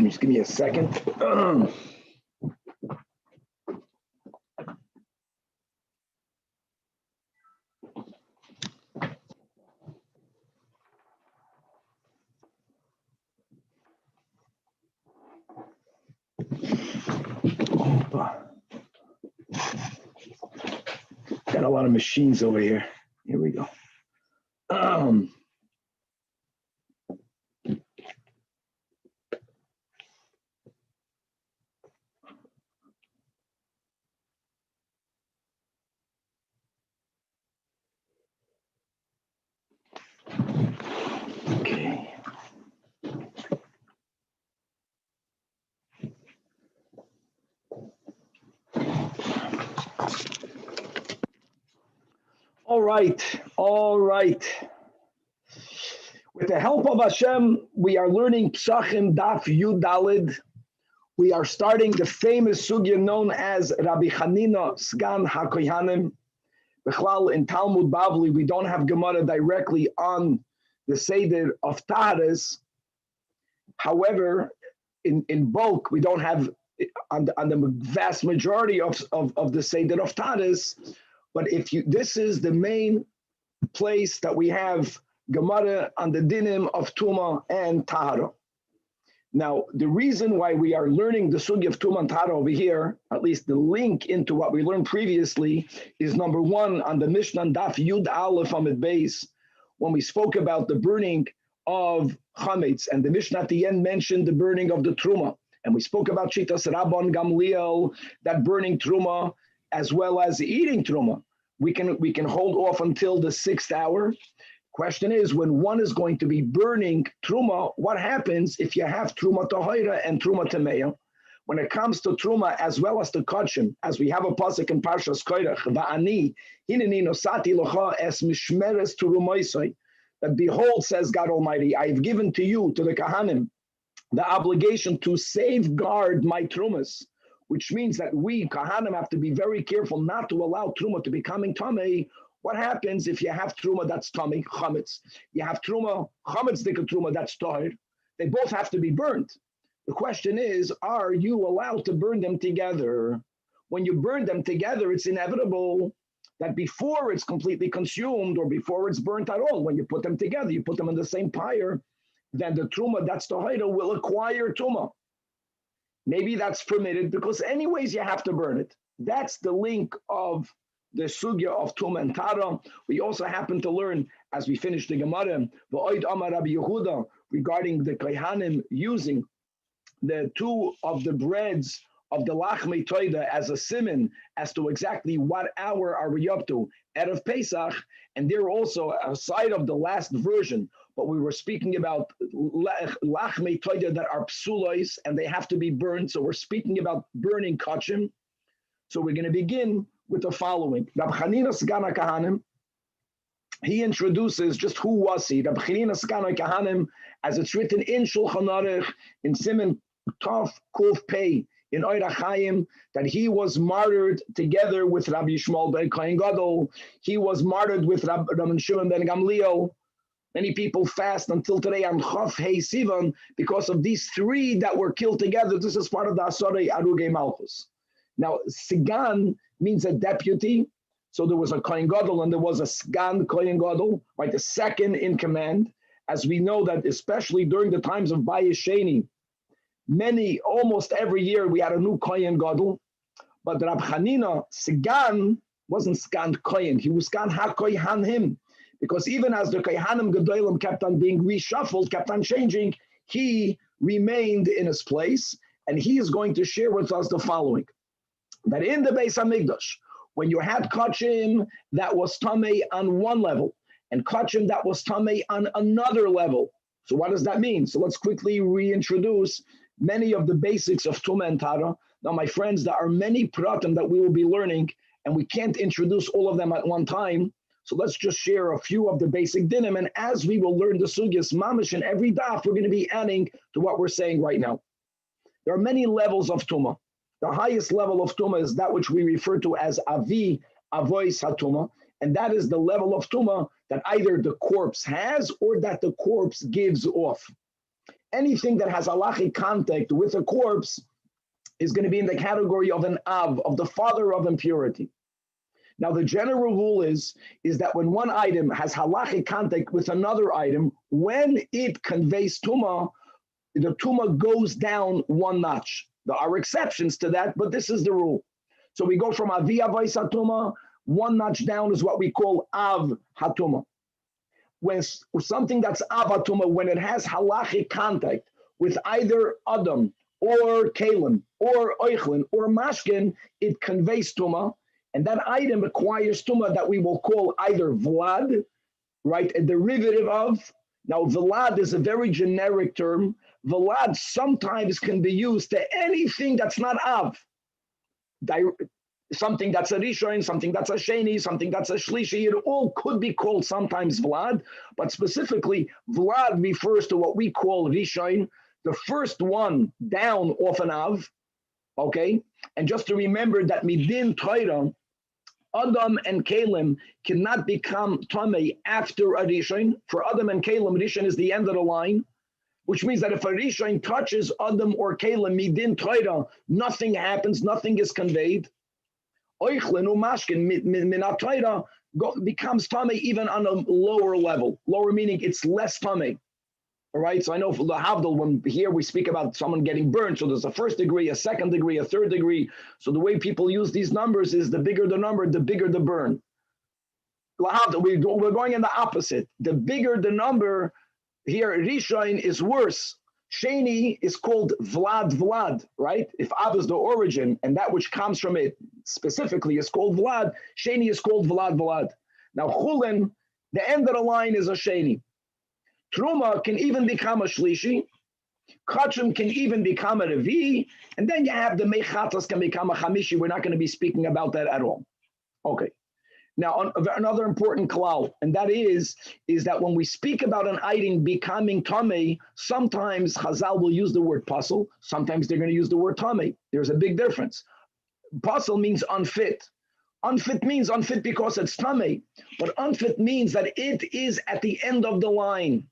Just give me a second. Got a lot of machines over here. Here we go. Okay. All right. With the help of Hashem, we are learning Pesachim Daf Yud Dalid. We are starting the famous sugya known as Rabbi Chanina Sgan HaKohanim. Bechlal in Talmud Bavli, we don't have Gemara directly on the Seder of Taharas. However, in bulk, we don't have on the vast majority of the Seder of Taharas. But this is the main place that we have Gemara on the dinim of Tuma and Tahara. Now, the reason why we are learning the sugi of Tuma and Tahara over here, at least the link into what we learned previously, is number one on the Mishnah Daf Yud Aleph Amid Beis, when we spoke about the burning of chametz, and the Mishnah at the end mentioned the burning of the Truma, and we spoke about Shitas Rabban Gamliel, that burning Truma, as well as eating Truma. We can hold off until the 6th hour. Question is, when one is going to be burning Truma, what happens if you have Truma Tahira and Truma Tameya? When it comes to Truma as well as the Kachim, as we have a pasuk in Parshas Koirach, Va'ani, hineni nosati locha es mishmeres Turumoisai, that behold, says God Almighty, I have given to you, to the Kahanim, the obligation to safeguard my Trumas, which means that we, Kahanim, have to be very careful not to allow Truma to becoming Tamei. What happens if you have Truma that's Tamei, Chametz? You have Truma, Chametz Dika Truma that's Tahir. They both have to be burnt. The question is, are you allowed to burn them together? When you burn them together, it's inevitable that before it's completely consumed or before it's burnt at all, when you put them together, you put them in the same pyre, then the Truma that's Tahir will acquire Truma. Maybe that's permitted because anyways you have to burn it. That's the link of the sugya of Tuma and Tara. We also happen to learn, as we finish the Gemara, V'oid Amar Rabbi Yehuda, regarding the Kohanim using the two of the breads of the Lachmei Toida as a siman as to exactly what hour are we up to Erev Pesach, and they're also aside of the last version. But we were speaking about lachmei toida that are psulois and they have to be burned. So we're speaking about burning kachim. So we're going to begin with the following. Rabbi Chanina Sgan HaKohanim, he introduces just who was he. Rabbi Chanina Sgan HaKohanim, as it's written in Shulchan Aruch, in Siman Tov Kuf Pei, in Oirach Chaim, that he was martyred together with Rabbi Yishmael ben Kohen Gadol. He was martyred with Rabbi Shimon ben Gamliel. Many people fast until today on Chof Hei Sivan because of these three that were killed together. This is part of the Asarei Arugei Malchus. Now, Sigan means a deputy. So there was a Kohen Gadol and there was a Sgan Kohen Gadol, right? The second in command. As we know that especially during the times of Bayis Sheni, almost every year we had a new Kohen Gadol. But Rab Chanina, Sigan wasn't Sgan Kohen. He was Sgan HaKohan him. Because even as the Kohanim Gedolim kept on being reshuffled, kept on changing, he remained in his place, and he is going to share with us the following: that in the Beis Hamikdash, when you had kachim that was tamei on one level, and kachim that was tamei on another level. So what does that mean? So let's quickly reintroduce many of the basics of Tuma and Tara. Now, my friends, there are many pratim that we will be learning, and we can't introduce all of them at one time. So let's just share a few of the basic dinim, and as we will learn the sugyas mamish in every daf, we're going to be adding to what we're saying right now. There are many levels of Tuma. The highest level of Tuma is that which we refer to as Avi, Avois HaTuma, and that is the level of Tuma that either the corpse has or that the corpse gives off. anything that has halachic contact with a corpse is going to be in the category of an av, of the father of impurity. Now, the general rule is that when one item has halachic contact with another item, when it conveys tumah, the tumah goes down one notch. There are exceptions to that, but this is the rule. So we go from avi avos hatuma, one notch down is what we call av hatuma. When something that's av hatuma, when it has halachic contact with either adam or kalim or oichlin or mashkin, it conveys tumah, and that item acquires tumah that we will call either vlad, right, a derivative of. Now, vlad is a very generic term. Vlad sometimes can be used to anything that's not av. Something that's a rishon, something that's a sheni, something that's a shlishi, it all could be called sometimes vlad, but specifically vlad refers to what we call rishon, the first one down off an av, okay? And just to remember that midin Torah, Adam and Kalim cannot become tamei after a rishon. For Adam and Kalim, rishon is the end of the line, which means that if a rishon touches Adam or Kalim midin Torah, nothing happens, nothing is conveyed. Oichlin umashkin minat Torah becomes tamei even on a lower level. Lower meaning it's less tamei. All right, so I know for the Havdal, when here we speak about someone getting burned, so there's a first degree, a second degree, a third degree. So the way people use these numbers is the bigger the number, the bigger the burn. We're going in the opposite. The bigger the number, here Rishon is worse. Sheni is called Vlad, right? If Av is the origin and that which comes from it specifically is called Vlad, Sheni is called Vlad. Now Chulin, the end of the line is a Sheni. Truma can even become a shlishi. Kachim can even become a revi. And then you have the mechatas can become a chamishi. We're not going to be speaking about that at all. Okay. Now, another important klal, and that is that when we speak about an item becoming tamei, sometimes Chazal will use the word pasul. Sometimes they're going to use the word tamei. There's a big difference. Pasul means unfit. Unfit means unfit because it's tamei. But unfit means that it is at the end of the line.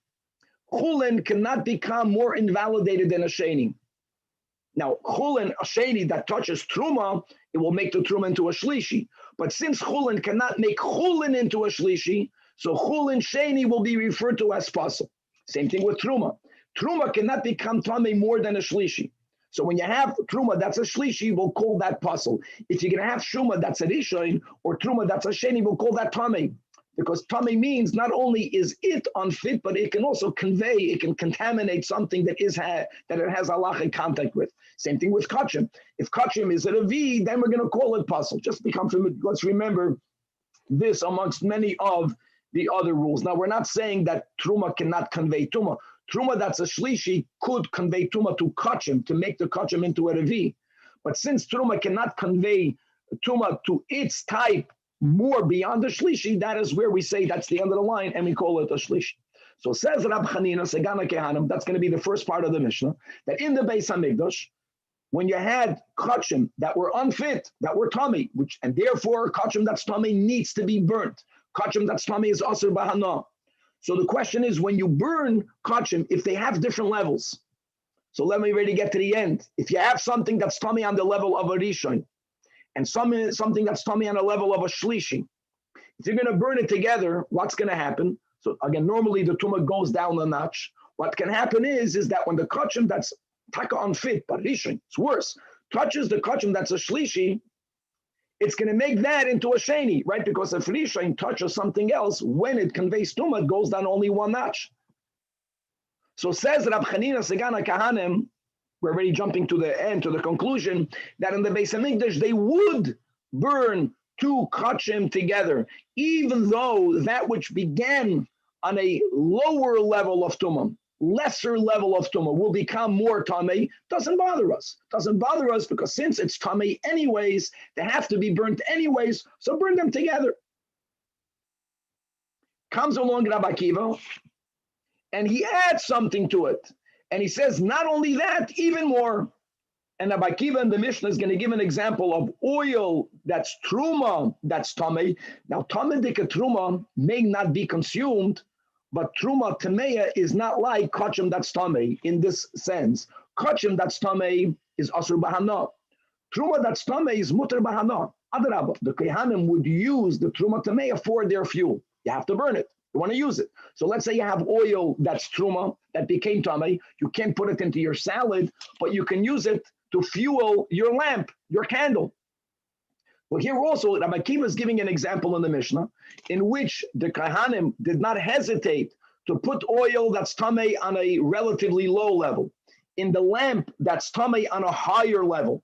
Chulin cannot become more invalidated than a sheni. Now, chulin, a sheni that touches truma, it will make the truma into a shlishi. But since chulin cannot make chulin into a shlishi, so chulin sheni will be referred to as pasul. Same thing with truma. Truma cannot become tamei more than a shlishi. So when you have truma that's a shlishi, we'll call that pasul. If you're going to have shuma that's a rishon or truma that's a sheni, we'll call that tamei. Because tamei means not only is it unfit, but it can also convey, it can contaminate something that it has halachic contact with. Same thing with kachim. If kachim is a revi, then we're going to call it pasul. Just become familiar. Let's remember this amongst many of the other rules. Now, we're not saying that truma cannot convey tumah. Truma that's a shlishi could convey tumah to kachim, to make the kachim into a revi. But since truma cannot convey tumah to its type more beyond the shlishi, that is where we say that's the end of the line, and we call it a shlishi. So says Rab Chanina, Segana Kehanim, that's going to be the first part of the Mishnah, that in the Beis HaMikdash, when you had kachim that were unfit, that were tamei, and therefore kachim that's tamei needs to be burnt. Kachim that's tamei is asur bahana. So the question is, when you burn kachim, if they have different levels, so let me really get to the end. If you have something that's tamei on the level of a rishon, and something that's tamei on a level of a shlishi, if you're going to burn it together, what's going to happen? So again, normally the tumah goes down a notch. What can happen is that when the kachim that's taka unfit, but rishon, it's worse, touches the kachim that's a shlishi, it's going to make that into a sheni, right? Because if rishon touches something else, when it conveys tumah, it goes down only one notch. So says Rab Chanina Segana Kahanim, we're already jumping to the end, to the conclusion, that in the Beis HaMikdash, they would burn two kachim together, even though that which began on a lower level of tumah, lesser level of tumah, will become more tamei, doesn't bother us. Doesn't bother us because since it's tamei anyways, they have to be burnt anyways, so burn them together. Comes along Rabbi Akiva, and he adds something to it. And he says, not only that, even more. And Rabbi Akiva in the Mishnah is going to give an example of oil that's truma, that's tamei. Now, tamei dika truma may not be consumed, But truma tameya is not like kachim that's tamei in this sense. Kachim that's tamei is asur bahana. Truma that's tamei is mutar bahana. Adarabah, the kohanim would use the truma tameya for their fuel. You have to burn it. You want to use it. So let's say you have oil that's truma that became tamei. You can't put it into your salad, but you can use it to fuel your lamp, your candle. Well, here also, Rabbi Akiva is giving an example in the Mishnah in which the Kohanim did not hesitate to put oil that's tamei on a relatively low level, in the lamp that's tamei on a higher level.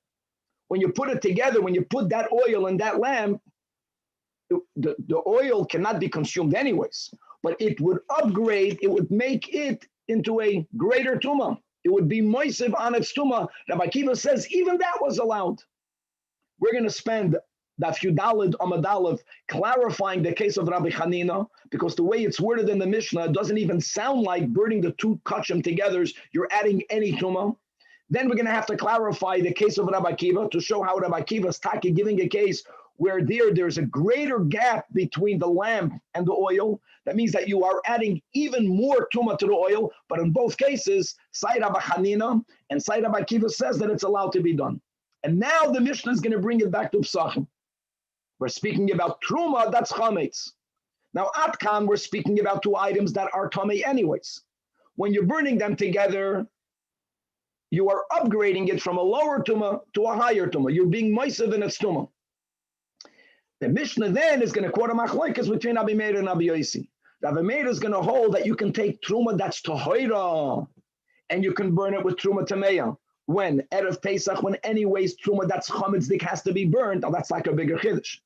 When you put it together, when you put that oil in that lamp, the oil cannot be consumed anyways, but it would upgrade, it would make it into a greater tumah. It would be moisiv on its tumah. Rabbi Akiva says even that was allowed. We're going to spend that few dalid amadalev clarifying the case of Rabbi Hanina, because the way it's worded in the Mishnah doesn't even sound like burning the two kachim together. You're adding any tumah. Then we're going to have to clarify the case of Rabbi Akiva to show how Rabbi Akiva is taki giving a case where there's a greater gap between the lamp and the oil. That means that you are adding even more tumah to the oil. But in both cases, Sai Rabbi Hanina and Sai Rabbi Akiva says that it's allowed to be done. And now the Mishnah is going to bring it back to Pesachim. We're speaking about truma, that's chametz. Now atkan, we're speaking about two items that are tamei anyways. When you're burning them together, you are upgrading it from a lower tumah to a higher tumah. You're being moisiv in its tumah. The Mishnah then is going to quote a machlokes between Rabbi Meir and Rabbi Yossi. Rabbi Meir is going to hold that you can take truma that's tohira, and you can burn it with truma tameya. When Erev Pesach, when anyways truma that's chametzik has to be burned, now that's like a bigger chiddush.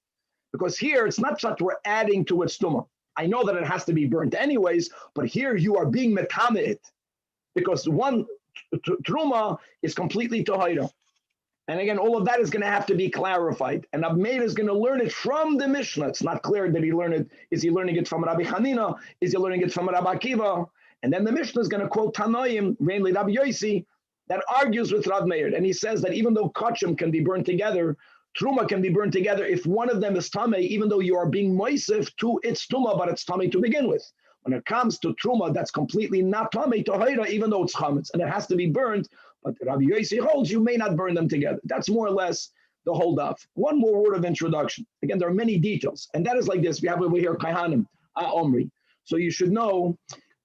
Because here it's not such we're adding to its tumah. I know that it has to be burnt anyways, but here you are being metameh, because one truma is completely tohira. And again, all of that is going to have to be clarified. And Rabbi Meir is going to learn it from the Mishnah. It's not clear that he learned it. Is he learning it from Rabbi Hanina? Is he learning it from Rabbi Akiva? And then the Mishnah is going to quote Tanoim, mainly Rabbi Yossi, that argues with Rabbi Meir. And he says that even though kachim can be burned together, truma can be burned together, if one of them is tamei, even though you are being moisif to its tumah, but it's tamei to begin with. When it comes to truma, that's completely not tamei tohira, even though it's chametz, and it has to be burned. But Rabbi Yossi holds you may not burn them together. That's more or less the whole daf. One more word of introduction. Again, there are many details, and that is like this. We have over here Kaihanim, Omri. So you should know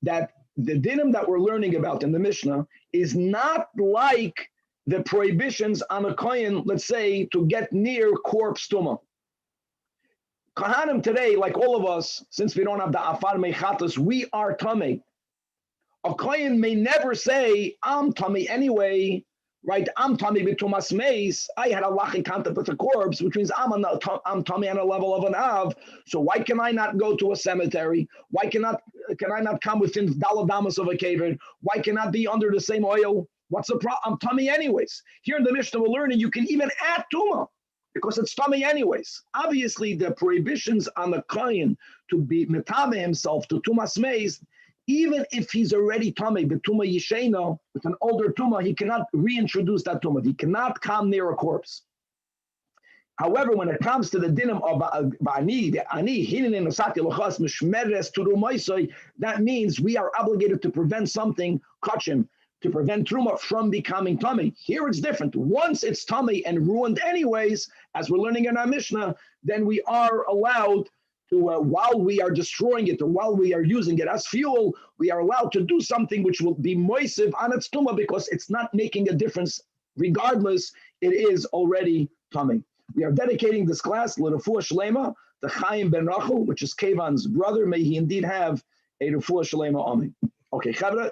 that the dinim that we're learning about in the Mishnah is not like the prohibitions on a kohen, let's say, to get near corpse tumah. Kohanim today, like all of us, since we don't have the afar mechatos, we are tamei. A kohen may never say, I'm tamei anyway, right? I'm tamei b'tumas meis. I had a lachi contact with a corpse, which means I'm tamei on a level of an av. So why can I not go to a cemetery? Why can I not come within daladamas of a cave? Why cannot be under the same oil? What's the problem? I'm tamei anyways. Here in the Mishnah we're learning you can even add tumah because it's tamei anyways. Obviously the prohibitions on the kohen to be metameh himself to tumas meis, even if he's already tamei, but tumah yishena, with an older tumah, he cannot reintroduce that tumah. He cannot come near a corpse. However, when it comes to the dinim of that means we are obligated to prevent something, kachim, to prevent truma from becoming tamei. Here it's different. Once it's tamei and ruined anyways, as we're learning in our Mishnah, then we are allowed to, while we are destroying it or while we are using it as fuel, we are allowed to do something which will be moisiv on its tumah because it's not making a difference. Regardless, it is already tamei. We are dedicating this class, L'Refuah Shlema, to Chaim ben Rachel, which is Kevan's brother. May he indeed have a Refuah Shlema Amen. Okay, Chavra,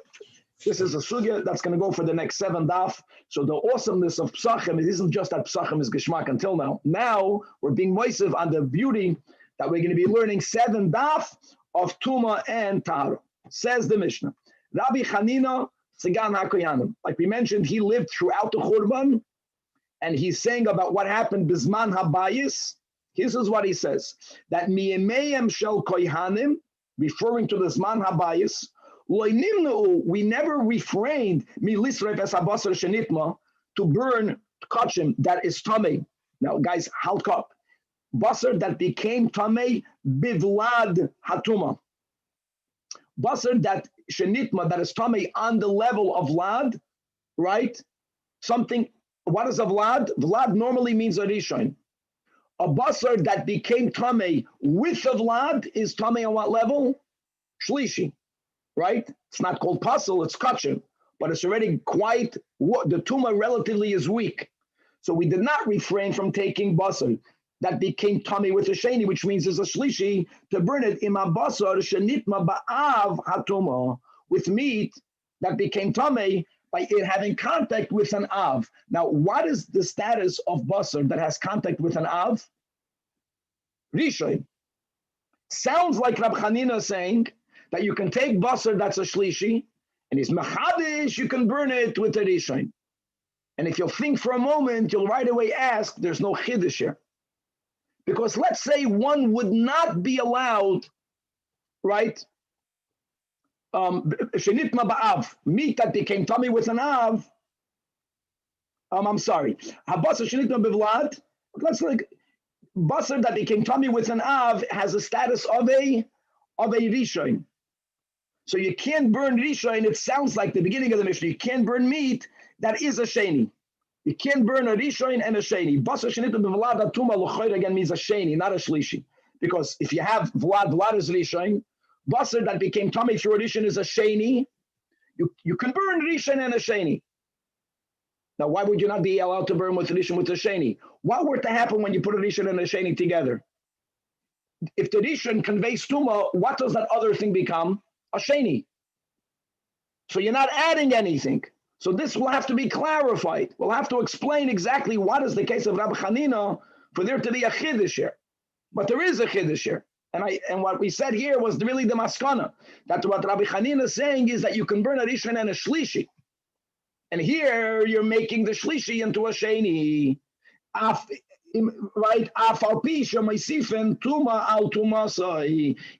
this is a sugya that's going to go for the next 7 daf. So the awesomeness of Pesachim, it isn't just that Pesachim is Geshmak until now. Now we're being moisiv on the beauty that we're going to be learning 7 daf of Tuma and Tahara. Says the Mishnah. Rabbi Hanina, Sigan HaKoyanim. Like we mentioned, he lived throughout the Churban, and he's saying about what happened Bizman Habayis. This is what he says, that Mi'emeim Shel Kohanim, referring to the Zman Habayis, we never refrained to burn kachim that is tamei. Now, guys, halk up. Basar that became tamei bivlad hatuma. Basar that shenitma, that is tamei on the level of vlad, right? Something, what is a vlad? Vlad normally means a rishon. A basar that became tamei with a vlad is tamei on what level? Shlishi, right? It's not called pasul, it's kachim, but it's already quite, the tumah relatively is weak. So we did not refrain from taking basar that became tamei with a sheni, which means it's a shlishi, to burn it in a basar shenitma ba'av hatuma, with meat that became tamei by it having contact with an av. Now, what is the status of basar that has contact with an av? Rishon. Sounds like Rab Chanina saying that you can take basar that's a shlishi, and it's mechadish, you can burn it with a rishon. And if you'll think for a moment, you'll right away ask, there's no chiddush here. Because let's say one would not be allowed, right? Shenitma ba'av, meat that became tummy with an av. I'm sorry. Habasar shenitma bivlad. Let's like basar that became tummy with an av has a status of a rishon. So you can't burn rishon. It sounds like the beginning of the Mishnah. You can't burn meat that is a sheni. You can't burn a rishon and a sheni. Basar shenitma bivlad atuma l'choyr again means a sheni, not a shlishi. Because if you have vlad is rishon. Basar that became tummy through a rishon is a sheni. You can burn rishon and a sheni. Now, why would you not be allowed to burn with rishon with a sheni? What were to happen when you put a rishon and a sheni together? If the rishon conveys tumah, what does that other thing become? A sheni. So you're not adding anything. So this will have to be clarified. We'll have to explain exactly what is the case of Rabbi Chanina for there to be a chiddush here. But there is a chiddush here. And what we said here was really the maskana. That what Rabbi Chanina is saying is that you can burn a rishon and a shlishi. And here you're making the shlishi into a sheni. Right?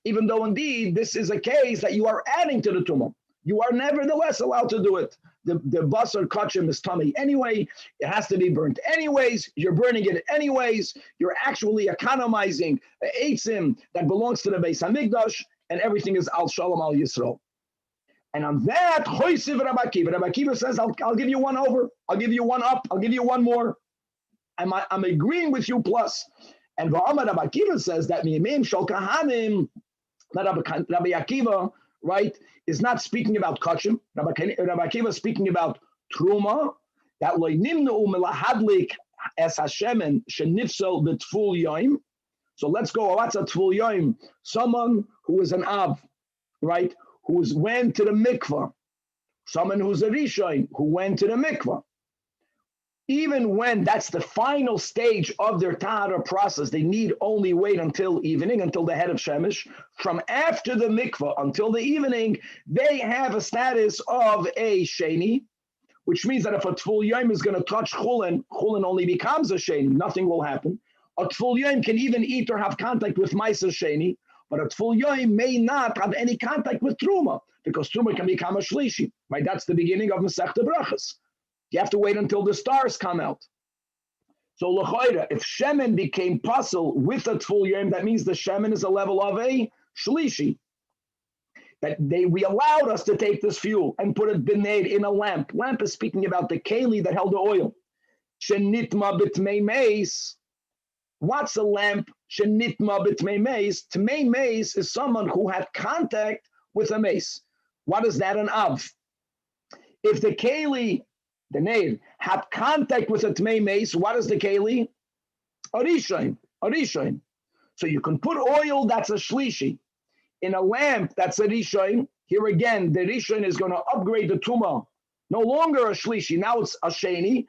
Even though indeed this is a case that you are adding to the tumah. You are nevertheless allowed to do it. The basar kachim is tummy anyway. It has to be burnt anyways. You're burning it anyways. You're actually economizing eitzim that belongs to the Beis Hamikdash, and everything is al shalom al Yisrael. And on that, choisiv Rabbi Akiva. Rabbi Akiva says, I'll give you one over. I'll give you one up. I'll give you one more. I'm agreeing with you plus. And Va'amar Rabbi Akiva says that Miyamim Shal Kahanim, that Rabbi Akiva, right, is not speaking about kachim. Rabbi Akiva is speaking about truma, that loy nimnu melahadlik es hashemen shenifsel b'tful yoim. So let's go. What's a tful yoim? Someone who is an av, right, who went to the mikvah. Someone who's a rishon who went to the mikvah. Even when that's the final stage of their tahara process, they need only wait until evening, until the head of Shemesh. From after the mikvah until the evening, they have a status of a sheni, which means that if a tful yom is going to touch chulin, chulin only becomes a sheni, nothing will happen. A tful yom can even eat or have contact with ma'aser sheni, but a tful yom may not have any contact with truma, because truma can become a shlishi, right? That's the beginning of Masechta Brachas. You have to wait until the stars come out. So l'chayra, if shemen became pasul with a tful yom, that means the shemen is a level of a shlishi. That we allowed us to take this fuel and put it bened in a lamp. Lamp is speaking about the keli that held the oil. Shenitma b'tmei meis. What's a lamp? Shenitma b'tmei meis. Tmei meis is someone who had contact with a mace. What is that? An av. If the keli, the nail, had contact with a tmei mace, what is the keli? A rishon. So you can put oil that's a shlishi in a lamp that's a rishon. Here again, the rishon is going to upgrade the tumah. No longer a shlishi, now it's a sheni.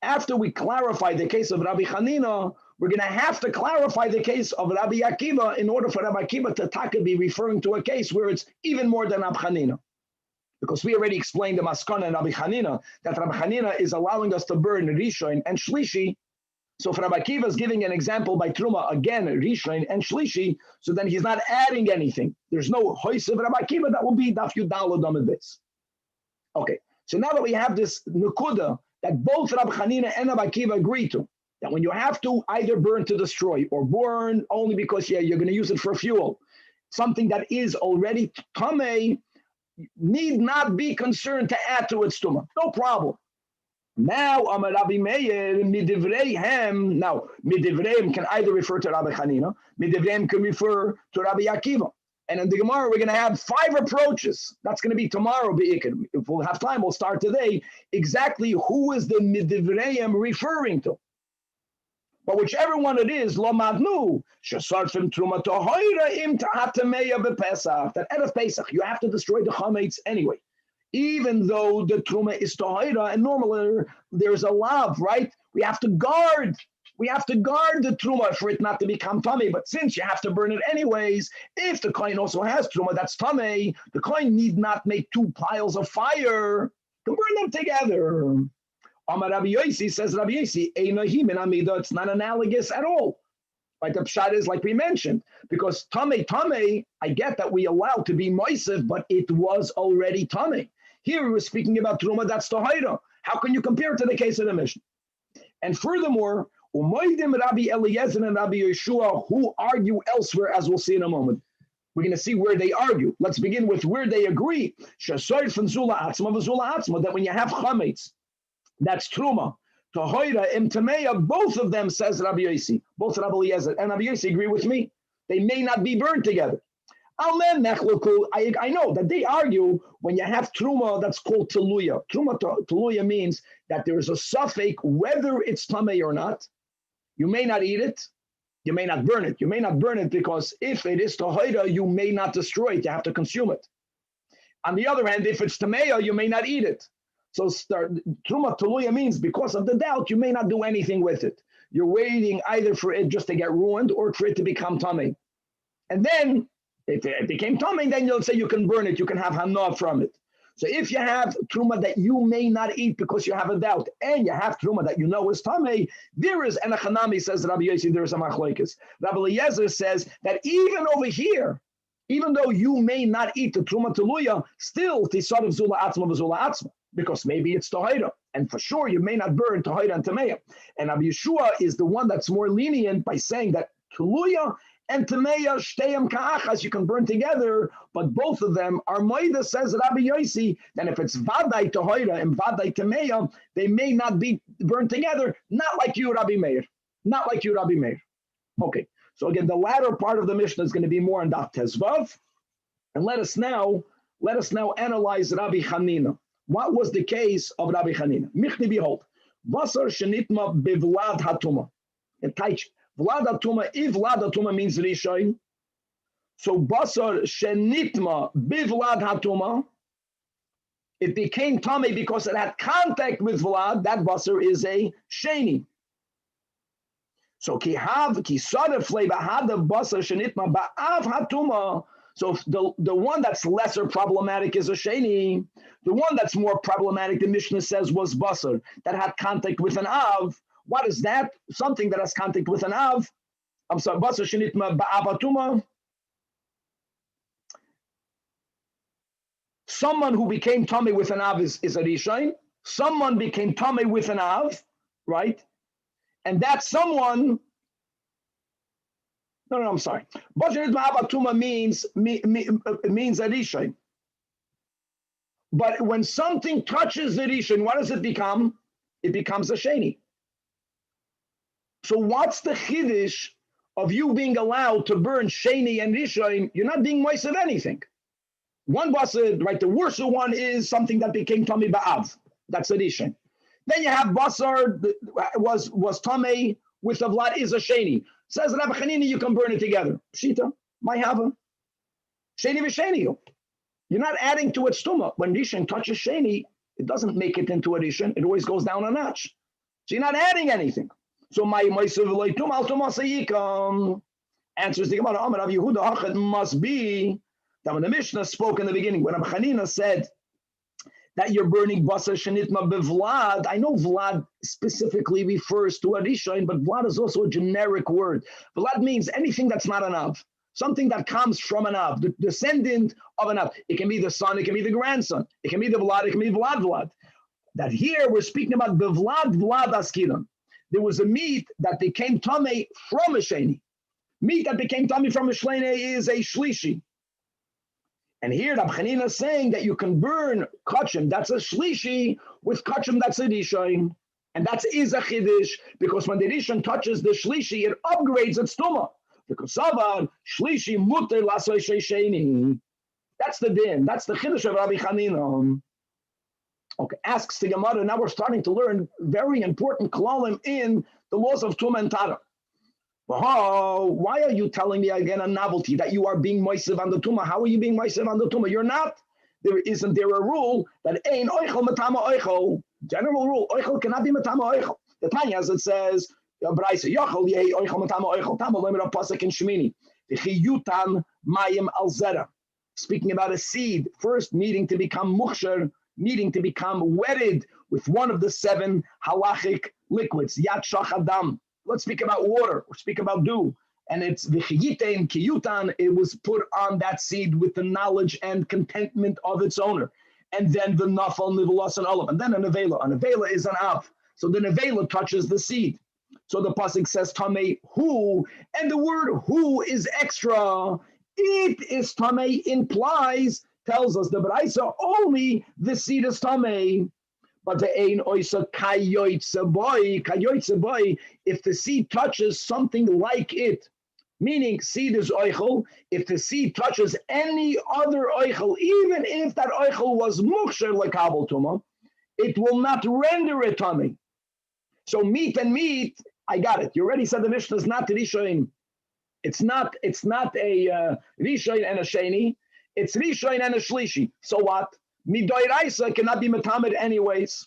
After we clarify the case of Rabbi Chanina, we're going to have to clarify the case of Rabbi Akiva in order for Rabbi Akiva to be referring to a case where it's even more than Rabbi Chanina. Because we already explained the Maskana and Rabbi Chanina, that Rabbi Chanina is allowing us to burn Rishon and Shlishi. So if Rabbi Akiva is giving an example by Truma, again, Rishon and Shlishi, so then he's not adding anything. There's no Hoyse of Rabbi Akiva, that will be Daf Yud Daled Amud Beis. Okay, so now that we have this Nukuda, that both Rabbi Chanina and Rabbi Akiva agree to, that when you have to either burn to destroy or burn only because you're going to use it for fuel, something that is already tamei, need not be concerned to add to its tumah. No problem. Now, Amar Rabbi Meir, midivreihem. Now, midivreihem can either refer to Rabbi Hanina, midivreihem can refer to Rabbi Akiva. And in the Gemara, we're going to have 5 approaches. That's going to be tomorrow. If we'll have time, we'll start today. Exactly who is the midivreihem referring to? But whichever one it is, lo madnu shesarfim truma tohoira im ta'atameya bepesach. That at of Pesach, you have to destroy the chametz anyway, even though the truma is tohoira, and normally there's a lav, right? We have to guard the truma for it not to become tummy. But since you have to burn it anyways, if the kohen also has truma that's tummy, the kohen need not make 2 piles of fire to burn them together. Amar Rabbi Yossi, says Rabbi Yossi, it's not analogous at all. Right, the pshat is like we mentioned, because tamei, I get that we allow to be moisef, but it was already tamei. Here we're speaking about truma that's tahira. How can you compare it to the case of the Mishnah? And furthermore, umoidim Rabbi Eliezer and Rabbi Yeshua, who argue elsewhere, as we'll see in a moment. We're going to see where they argue. Let's begin with where they agree. That when you have chametz, that's truma. Tohoira im tameya, both of them, says Rabbi Yossi, both Rabbi Eliezer and Rabbi Yossi agree with me. They may not be burned together. I know that they argue when you have truma that's called teluya. Truma teluya means that there is a suffix whether it's tamei or not. You may not eat it. You may not burn it. You may not burn it because if it is tohoira, you may not destroy it. You have to consume it. On the other hand, if it's tameya, you may not eat it. So truma teluya means because of the doubt, you may not do anything with it. You're waiting either for it just to get ruined or for it to become tamei. And then, if it became tamei, then you'll say you can burn it, you can have hana from it. So if you have truma that you may not eat because you have a doubt, and you have truma that you know is tamei, there is enachanami, says Rabbi Yossi, there is a machlokes. Rabbi Eliezer says that even over here, even though you may not eat the truma teluya, still tisad of zula atzma v'zula atzma, because maybe it's tahira, and for sure you may not burn tahira and tameya. And Rabbi Yeshua is the one that's more lenient by saying that teluya and tameya shteyam ka'achas, you can burn together, but both of them are moida, says Rabbi Yossi. Then if it's vaday tahira and vaday tameya, they may not be burned together. Not like you, Rabbi Meir. Not like you, Rabbi Meir. Okay. So again, the latter part of the Mishnah is going to be more on Daf Tezvav, and let us now analyze Rabbi Hanina. What was the case of Rabbi Hanina? Michni, behold, basar shenitma bevlad hatuma. Vlad hatuma. If vlad hatuma means rishon, so basar shenitma bevlad hatuma, it became tamei because it had contact with vlad. That basar is a sheni. So ki sada flavor had the basar shenitma ba'av hatuma. So the one that's lesser problematic is a sheni. The one that's more problematic, the Mishnah says, was basar that had contact with an av. What is that? Something that has contact with an av. I'm sorry, basar shenitma ba'av hatuma. Someone who became tamei with an av is a rishon. Someone became tamei with an av, right? And that someone, I'm sorry. Basar Tuma means a rishon. But when something touches the rishon, what does it become? It becomes a sheni. So what's the chiddush of you being allowed to burn sheni and rishon? You're not being moist of anything. One basar, right? The worst one is something that became tamei ba'av. That's a rishon. Then you have basar was tamei with the vlad is a sheni. Says Rabbi Hanina, you can burn it together. Pshita, my hava. Sheni v'sheni. You're not adding to its tuma. When rishon touches sheni, it doesn't make it into a rishon. It always goes down a notch. So you're not adding anything. So my answers the Gemara. Amar Rav Yehuda, it must be that when the Mishnah spoke in the beginning, when Rabbi Hanina said that you're burning basar shenitma bevlad. I know vlad specifically refers to a rishon, but vlad is also a generic word. Vlad means anything that's not an av, something that comes from an av, the descendant of an av. It can be the son, it can be the grandson, it can be the vlad, it can be vlad. That here we're speaking about bevlad vlad askiran. there was a meat that became tamei from a sheni. Meat that became tamei from a sheni is a shlishi. And here Rabbi Chanina is saying that you can burn kachim, that's a shlishi, with kachim that's a rishon. And that is a chiddush, because when the rishon touches the shlishi, it upgrades its tumah. Because savar shlishi muter lasoy sheni. That's the din. That's the chiddush of Rabbi Chanina. Okay, asks the Gemara. Now we're starting to learn very important klalim in the laws of tumah and tara. Why are you telling me again a novelty that you are being moisev on the tumah? How are you being moisev on the tumah? You're not. Isn't there a rule that ein oichel matama oichel? General rule: oichel cannot be matama oichel. The Tanya, as it says, Braisa yochel yei oichel matama oichel. Tama lemir pasuk in Shemini. V'chiyutan mayim al zera. Speaking about a seed, first needing to become muchsher, needing to become wedded with one of the 7 halachic liquids, yat shachadam. Let's speak about water, or speak about dew. And it's v'chiyitein kiyutan, it was put on that seed with the knowledge and contentment of its owner. And then the nafal, nivelas, and olav. And then a nevela. A nevela is an av. So the nevela touches the seed. So the pasuk says tamei hu, and the word hu is extra. It is tamei implies, tells us the Braisa, only the seed is tamei. But the ein oisa kayoitze boy, if the seed touches something like it, meaning seed is oichel, if the seed touches any other oichel, even if that oichel was muksher lekabel tuma, it will not render it tummy. So meat and meat, I got it. You already said the Mishnah is not rishoin. It's not a rishoin and a sheni. It's rishoin and a shlishi. So what? Midoiraisa cannot be metamed anyways.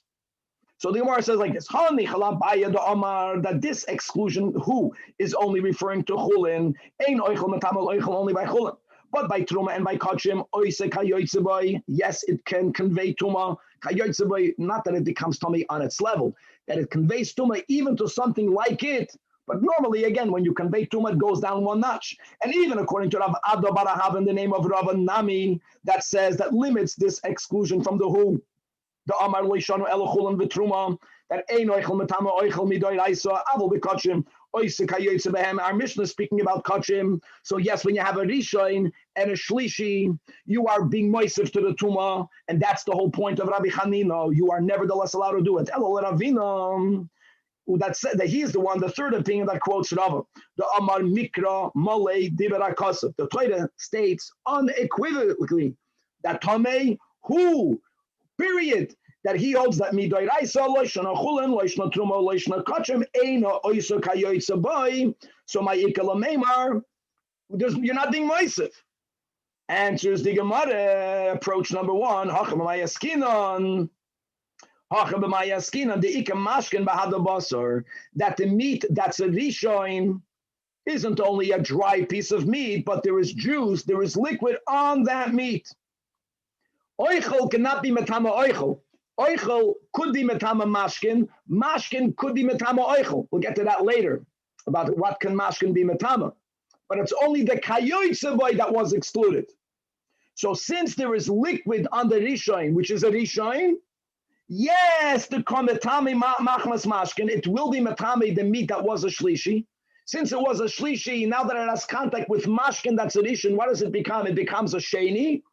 So the Gemara says like this: that this exclusion, who is only referring to chulin, ein oichel metamed oichel only by chulin, but by truma and by kachim, oise kayotzeboy, yes, it can convey tuma. Kayotzeboy, not that it becomes tummy on its level, that it conveys tuma even to something like it. But normally, again, when you convey tuma, it goes down one notch. And even according to Rav Addo Barahav in the name of Rav Nami, that says, that limits this exclusion from the who. The Amar Leishanu Elochulan Vitruma, that Ein Oichel Metama Oichel Midoy Raisa, Avol Bekachim, Oise Kayotze Behem. Our Mishnah is speaking about Kachim. So yes, when you have a Rishoin and a Shlishi, you are being moisef to the Tuma, and that's the whole point of Rabbi Chanina. You are nevertheless allowed to do it. Elol Ravina. That said that he is the one, the third opinion that quotes Rava. The Amar Mikra Malay Dibera Kasab. The Torah states unequivocally that Tamei who, period, that he holds that Midoiraisa Loishna Chulin, Loishna Truma, Loishna Kachim, Eina Oisa Kayoitsa Boy. So my Ikala Meimar, you're not being moisef. Answers the Gemara, approach number 1, Hachamayaskinon. That the meat that's a rishoin isn't only a dry piece of meat, but there is juice, there is liquid on that meat. Oichel cannot be metama oichel. Oichel could be metama mashkin. Mashkin could be metama oichel. We'll get to that later about what can mashkin be metama. But it's only the kayoitze boy that was excluded. So since there is liquid on the rishoin, which is a rishoin, yes, the kometami machmas mashkin, it will be metami the meat that was a shlishi. Since it was a shlishi, now that it has contact with mashkin, that's a rishon, what does it become? It becomes a sheni.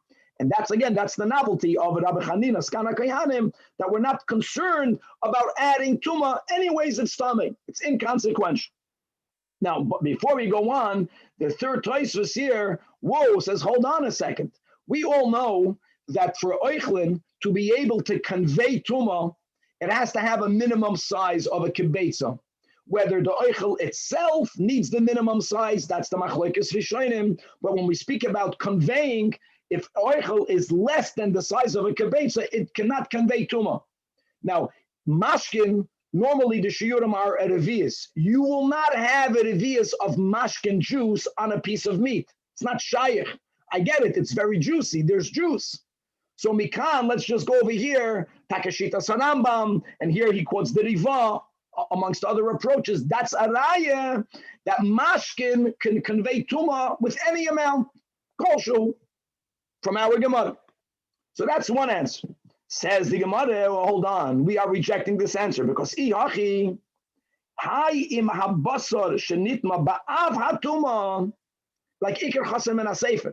And that's, again, that's the novelty of Rabbi Chanina, Skana Kayanim, that we're not concerned about adding tuma. Anyways, it's tummy. It's inconsequential. Now, but before we go on, the third Tosfos here, says, hold on a second. We all know that for oichlin to be able to convey tuma, it has to have a minimum size of a kibetza. Whether the oichel itself needs the minimum size, that's the machlekes rishonim. But when we speak about conveying, if oichel is less than the size of a kibetza, it cannot convey tuma. Now, mashkin, normally the shiurim are a revius. You will not have a revius of mashkin juice on a piece of meat. It's not shayich. I get it. It's very juicy. There's juice. So Mikan, let's just go over here, Takashita Sanambam, and here he quotes the Riva, amongst other approaches. That's a raya that mashkin can convey tuma with any amount, kolshu, from our Gemara. So that's one answer. Says the Gemara, well, hold on, we are rejecting this answer because ihachi, Hi im habasar shenitma ba'av hatuma, like Iker Hassan and Sefer.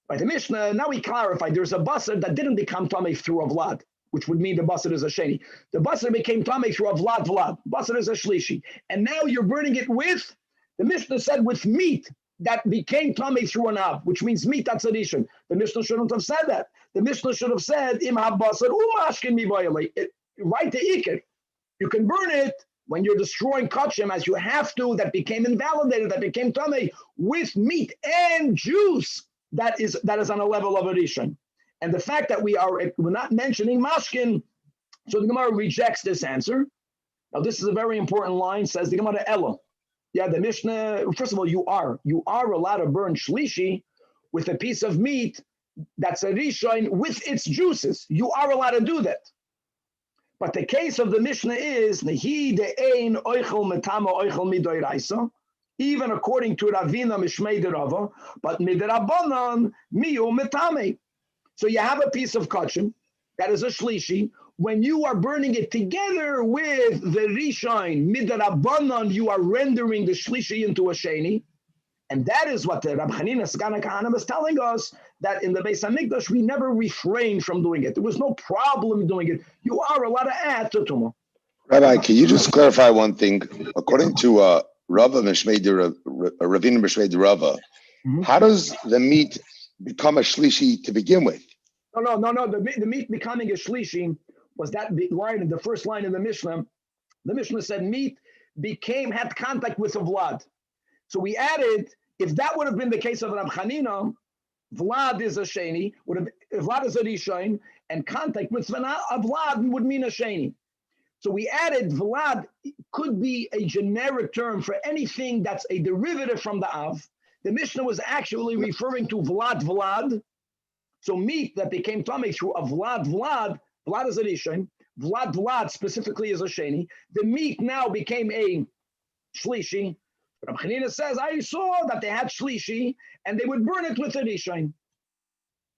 By the Mishnah, now we clarify there's a basar that didn't become tamei through a vlad, which would mean the basar is a sheni. The basar became tamei through a vlad. Basar is a shlishi. And now you're burning it with, the Mishnah said, with meat that became tamei through an av, which means meat that's addition. The Mishnah shouldn't have said that. The Mishnah should have said, im habasar umashkin mi boyle. Right to Iker. You can burn it when you're destroying kachim, as you have to, that became invalidated, that became tamei, with meat and juice that is on a level of addition. And the fact that we're not mentioning mashkin, so the Gemara rejects this answer. Now this is a very important line, says the Gemara Ella. Yeah, the Mishnah, first of all, you are allowed to burn shlishi with a piece of meat that's a rishon with its juices. You are allowed to do that. But the case of the Mishnah is even according to Ravina Mishmei de Rava, but midrabanan miu metame. So you have a piece of kachim that is a shlishi. When you are burning it together with the rishon midrabanan, you are rendering the shlishi into a sheni. And that is what the Rabbi Hanina Sagana Kahana was telling us, that in the Beis HaMikdash, we never refrained from doing it. There was no problem doing it. You are allowed to add to Tumah. Rabbi, can you just clarify one thing? According to Rava Mishmei de Ravina Mishmei de Rava, how does the meat become a shlishi to begin with? No. The meat becoming a shlishi was that line in the first line in the Mishnah. The Mishnah said meat had contact with the vlad. So we added, if that would have been the case of Rab Chanina, vlad is a sheni, vlad is a rishon, and contact with a vlad would mean a sheni. So we added vlad could be a generic term for anything that's a derivative from the av. The Mishnah was actually referring to vlad. So meat that became tamei through a vlad is a rishon, vlad specifically is a sheni. The meat now became a shlishi. Rabbi Chanina says, I saw that they had shlishi and they would burn it with a rishon.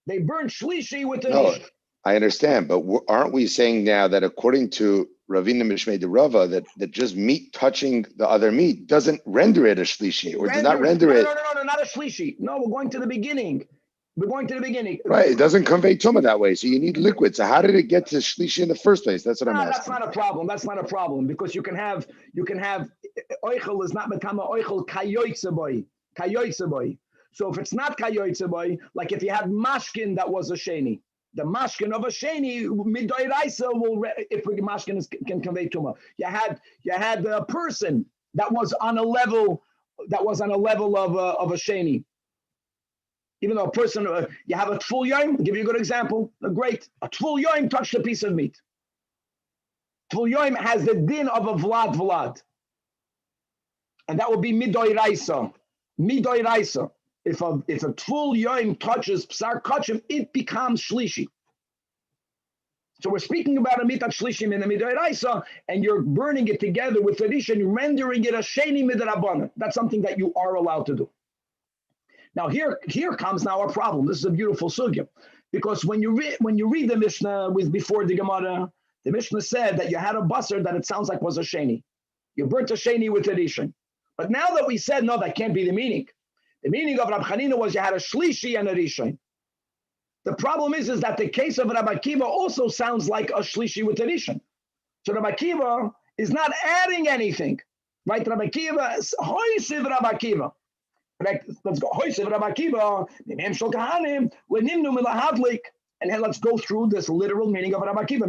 They burn shlishi with a rishon. I understand, but aren't we saying now that according to Ravina Mishmei de Rava, that just meat touching the other meat doesn't render it a shlishi, or does not render it? No, not a shlishi. No, we're going to the beginning. Right, it doesn't convey tumah that way, so you need liquid. So how did it get to shlishi in the first place? That's what I'm asking. That's not a problem because you can have oichel is not metama oichel kayoytze boy. So if it's not kayoytze boy, like if you had mashkin that was a sheni, the mashkin of a sheni midoiraisa will, if mashkin can convey tumah. You had a person that was on a level of a sheni. Even though a person, you have a tful yom, I'll give you a good example. A tful yom touched a piece of meat. Tful yom has the din of a vlad. And that would be midoiraisa. If a tful yom touches psar kachim, it becomes shlishi. So we're speaking about a mitat shlishim in a midoiraisa, and you're burning it together with a rish and you're rendering it a sheni midrabanan. That's something that you are allowed to do. Now here comes now our problem. This is a beautiful sugya, because when you read the Mishnah before the Gemara, the Mishnah said that you had a basar that it sounds like was a sheni. You burnt a sheni with a rishon. But now that we said no, that can't be the meaning. The meaning of Rabbi Chanina was you had a shlishi and a rishon. The problem is that the case of Rabbi Akiva also sounds like a shlishi with a rishon. So Rabbi Akiva is not adding anything, right? Rabbi Akiva is hoisiv Rabbi Akiva. Let's go. And then let's go through this literal meaning of Rabbi Akiva.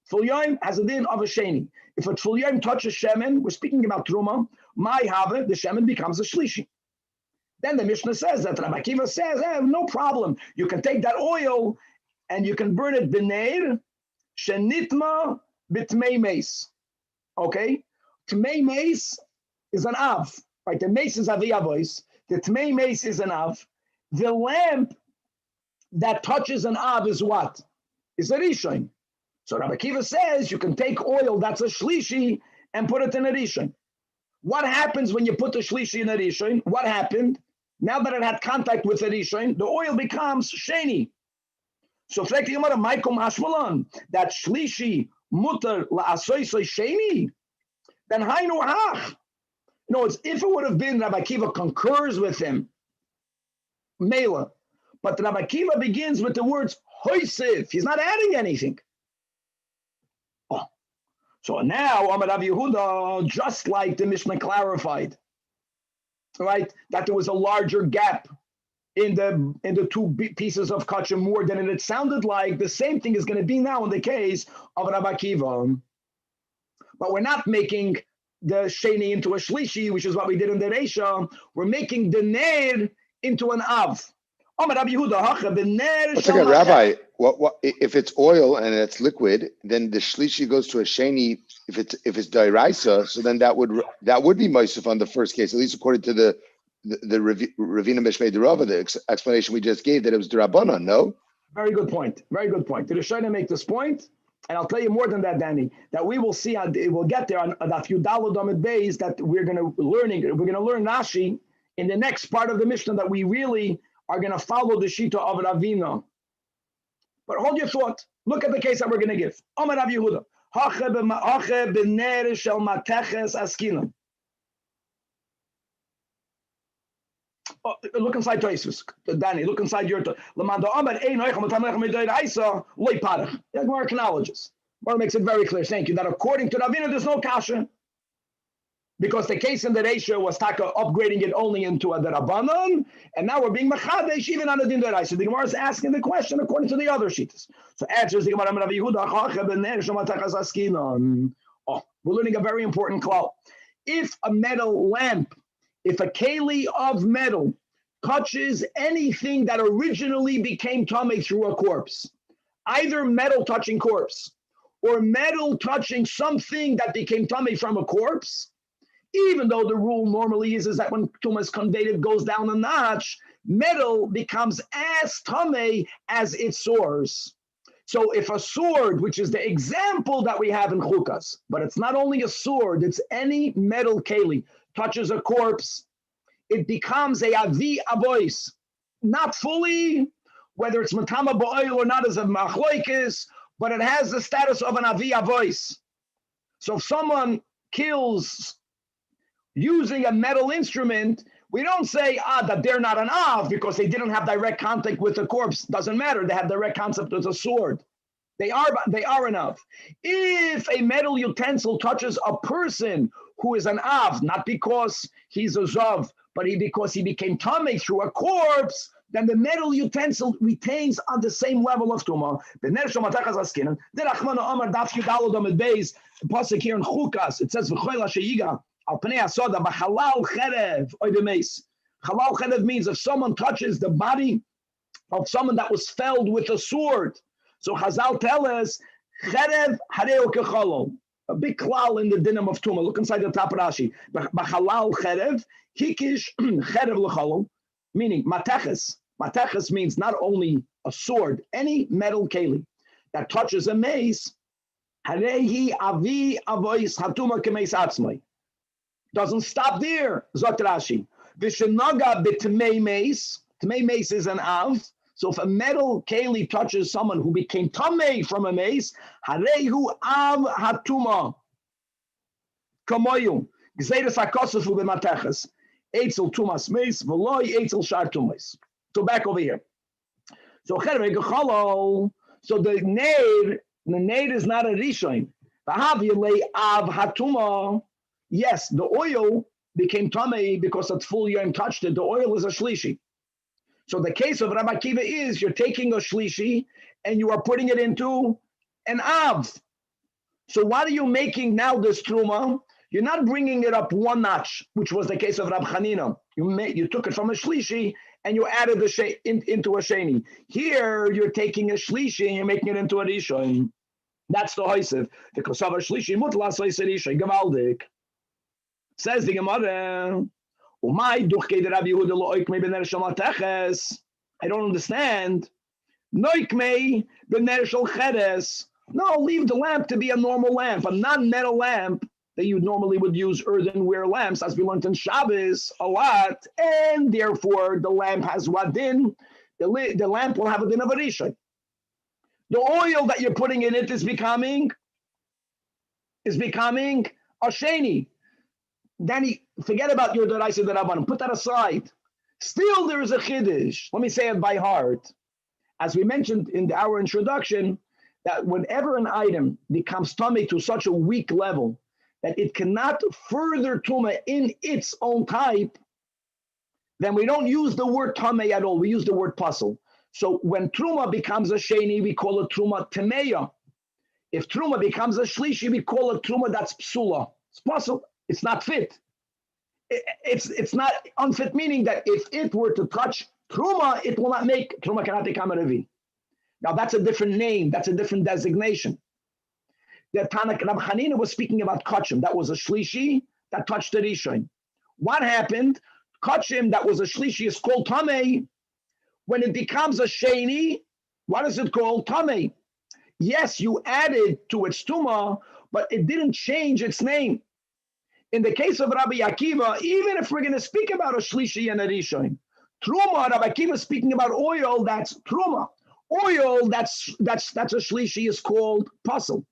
Tful yom has a din of a sheni. If a tful yom touches shemen, we're speaking about truma. My have the shemen becomes a shlishi. Then the Mishnah says that Rabbi Akiva says, no problem. You can take that oil and you can burn it b'neir shenitma b'tmei meis. Okay, tmei meis is an av, right? The mace is aviyah voice. The tmei mace is an av. The lamp that touches an av is what? Is a rishon. So Rabbi Akiva says you can take oil that's a shlishi and put it in a rishon. What happens when you put the shlishi in a rishon? What happened? Now that it had contact with a rishon, the oil becomes sheni. So that shlishi mutar la'asoy soy sheni, then hainu hach. No, it's if it would have been Rabbi Akiva concurs with him, mela, but Rabbi Akiva begins with the words hoisif. He's not adding anything. Oh, so now Amar Rav Yehuda, just like the Mishnah clarified, right, that there was a larger gap in the two pieces of kachim more than it sounded like. The same thing is going to be now in the case of Rabbi Akiva, but we're not making the sheni into a shlishi, which is what we did in the Reisha. We're making the ner into an av. Okay, Rabbi, what if it's oil and it's liquid, then the shlishi goes to a sheni. If it's dairaisa, so then that would be Mosif on the first case, at least according to the Ravina Mishmei Derava, the explanation we just gave, that it was Derabanan. No. Very good point. Very good point. Did Rishonim make this point? And I'll tell you more than that, Danny, that we will see, we'll get there on that few Daled Amid Beis that we're going to learn Rashi in the next part of the Mishnah, that we really are going to follow the Shita of Ravina. But hold your thought. Look at the case that we're going to give. Amar Rav Yehuda. Hache b'ner shel mateches askinan. Look inside Toisus, Danny. Look inside your. Lamanda Amar ein oicham tamelech midayraisa loy parach. The Gemara acknowledges. Gemara makes it very clear. Thank you. That according to Ravina, there's no kasha, because the case in the Reisha was taka upgrading it only into a derabanan, and now we're being machadesh even on the din deraisa. The Gemara is asking the question according to the other shitas. So answers the Gemara. Oh, we're learning a very important klal. If a metal lamp, if a keli of metal touches anything that originally became tamei through a corpse, either metal touching corpse or metal touching something that became tamei from a corpse, even though the rule normally is that when tumah is conveyed, it goes down a notch, metal becomes as tamei as its source. So if a sword, which is the example that we have in Chukas, but it's not only a sword, it's any metal keli, touches a corpse, it becomes a avi avois, not fully, whether it's matama ba'oil or not, as a machloikis, but it has the status of an avi avois. So if someone kills using a metal instrument, we don't say that they're not an av because they didn't have direct contact with the corpse. Doesn't matter. They have direct contact with a sword. They are an av. If a metal utensil touches a person who is an av, not because he's a zav, but because he became tamei through a corpse, then the metal utensil retains on the same level of tumah. The pasuk here in Chukas, it says Halal cherev means if someone touches the body of someone that was felled with a sword. So Chazal tell us, cherev hareu kechalol. A big klal in the dinam of Tumah. Look inside the top Rashi. B'halal cherev, hikish cherev l'chalol, meaning mateches. Mateches means not only a sword, any metal keli that touches a mace, harehi avi avois hatuma kemeis atzmai. Doesn't stop there. Zot Rashi. V'shenaga b'tmei mace. Tmei mace is an av. So if a metal keli touches someone who became tamei from a mace, harehu av hatuma. Kamoyu. Gzeiras hakosofu b'mateches. Eitzel tumas mace, v'loi eitzel shar tumas. So back over here. So so the nair is not a rishon. V'havyalei av hatuma. Yes, the oil became tamei because at full yom touched it. The oil is a shlishi. So the case of Rabbi Akiva is you're taking a shlishi and you are putting it into an av. So what are you making now this truma? You're not bringing it up one notch, which was the case of Rab Chanina. You took it from a shlishi and you added the into a sheni. Here you're taking a shlishi and you're making it into a rishon. That's the hoisev. The kosav shlishi mutlas hoisev gavaldik. Says the Gemara. I don't understand. No, leave the lamp to be a normal lamp, a non-metal lamp that you normally would use earthenware lamps, as we learned in Shabbos a lot, and therefore the lamp has what din? The lamp will have a din of a rishon. The oil that you're putting in it is becoming is becoming a sheni. Then forget about your Doraisa Darabanan, put that aside. Still, there is a chiddush. Let me say it by heart. As we mentioned in our introduction, that whenever an item becomes tummy to such a weak level that it cannot further tuma in its own type, then we don't use the word tummy at all. We use the word puzzle. So when truma becomes a sheni, we call it truma temeya. If truma becomes a shlishi, we call it truma that's psula. It's puzzle. It's not fit. It's not unfit, meaning that if it were to touch truma, it will not make truma cannot become a revi. Now that's a different name. That's a different designation. The Tanach Rabbi Hanina was speaking about kachim. That was a shlishi that touched the rishon. What happened? Kachim that was a shlishi is called tamei. When it becomes a sheni, what is it called? Tamei. Yes, you added to its tuma, but it didn't change its name. In the case of Rabbi Akiva, even if we're going to speak about a shlishi and a rishon, truma, Rabbi Akiva is speaking about oil. That's truma. Oil that's a shlishi is called puzzle.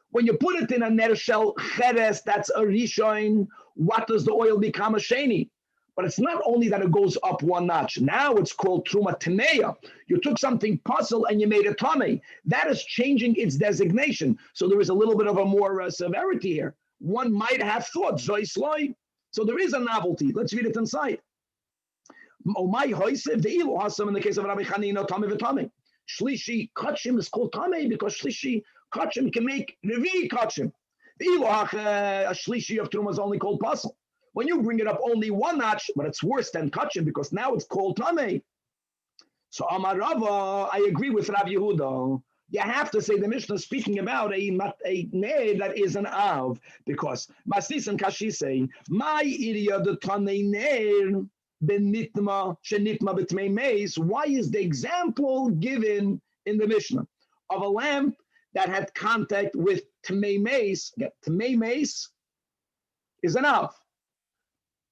When you put it in a nershel cheres, that's a rishon. What does the oil become? A sheni. But it's not only that it goes up one notch. Now it's called truma temeya. You took something puzzle and you made a tame. That is changing its designation. So there is a little bit of a more severity here. One might have thought zoisloi. So there is a novelty. Let's read it inside. Oh my hoisev the ilu hasam in the case of Rabbi Chanina tame v'tame. Shlishi kachim is called tame because shlishi kachim can make revi kachim. The ilu a shlishi of truma is only called puzzle. When you bring it up only one notch, but it's worse than kachim because now it's called tame. So Amar Rava, I agree with Rav Yehuda. You have to say the Mishnah is speaking about a ner that is an av, because Masnis and Kashi say, my iria the tane ner benitma shenitma betmei meis. Why is the example given in the Mishnah of a lamp that had contact with tmei meis? Tmei meis is an av.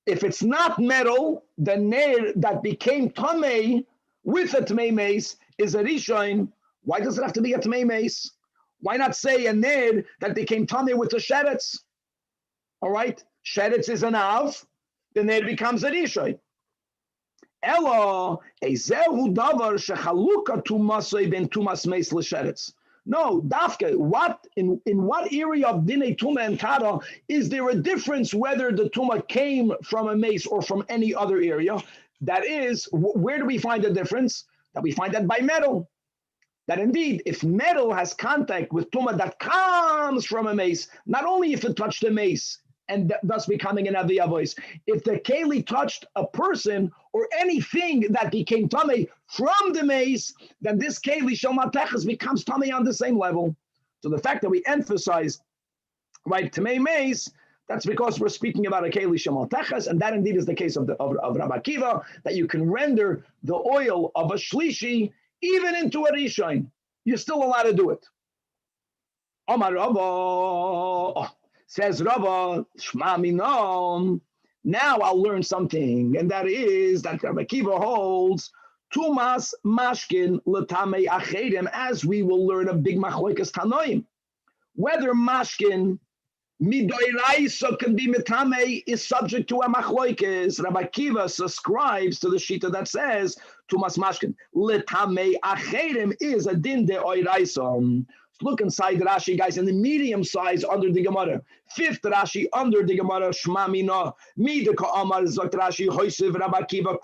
If it's not metal, the ner that became tamei with a tmei meis is a rishon. Why does it have to be a tmei meis? Why not say a ner that became tamei with a sheretz? All right, sheretz is an av, the ner becomes a rishon. Elo ezehu davar shechaluka tumasoi ben tumas meis l'sheretz. No, dafke. What in what area of dinei tuma and kara is there a difference whether the tuma came from a mace or from any other area? That is, where do we find the difference? That we find that by metal. That indeed, if metal has contact with tuma that comes from a mace, not only if it touched the mace and thus becoming an aviyah voice, if the keli touched a person or anything that became tamei from the mace, then this keli shomatechas becomes tamei on the same level. So the fact that we emphasize, right, tamei mace, that's because we're speaking about a keli shomatechas, and that indeed is the case of Rabbi Akiva, that you can render the oil of a shlishi even into a rishon. You're still allowed to do it. Amar Rabba, says Rabba, Shma Minom. Now I'll learn something, and that is that Rabbi Akiva holds Tumas Mashkin L'Tamei Achedim, as we will learn a big machlokas Tanoim. Whether Mashkin Midoiraisa can be Mitamei is subject to a machlokas. Rabbi Akiva subscribes to the shita that says Tumas Mashkin L'Tamei Achedim is a din de oiraisa. Look inside the Rashi, guys, in the medium size under the Gemara. Fifth Rashi under the Gemara, Shma Mina, Midika Amar Zot Rashi, Hoysev Rabbi Akiva.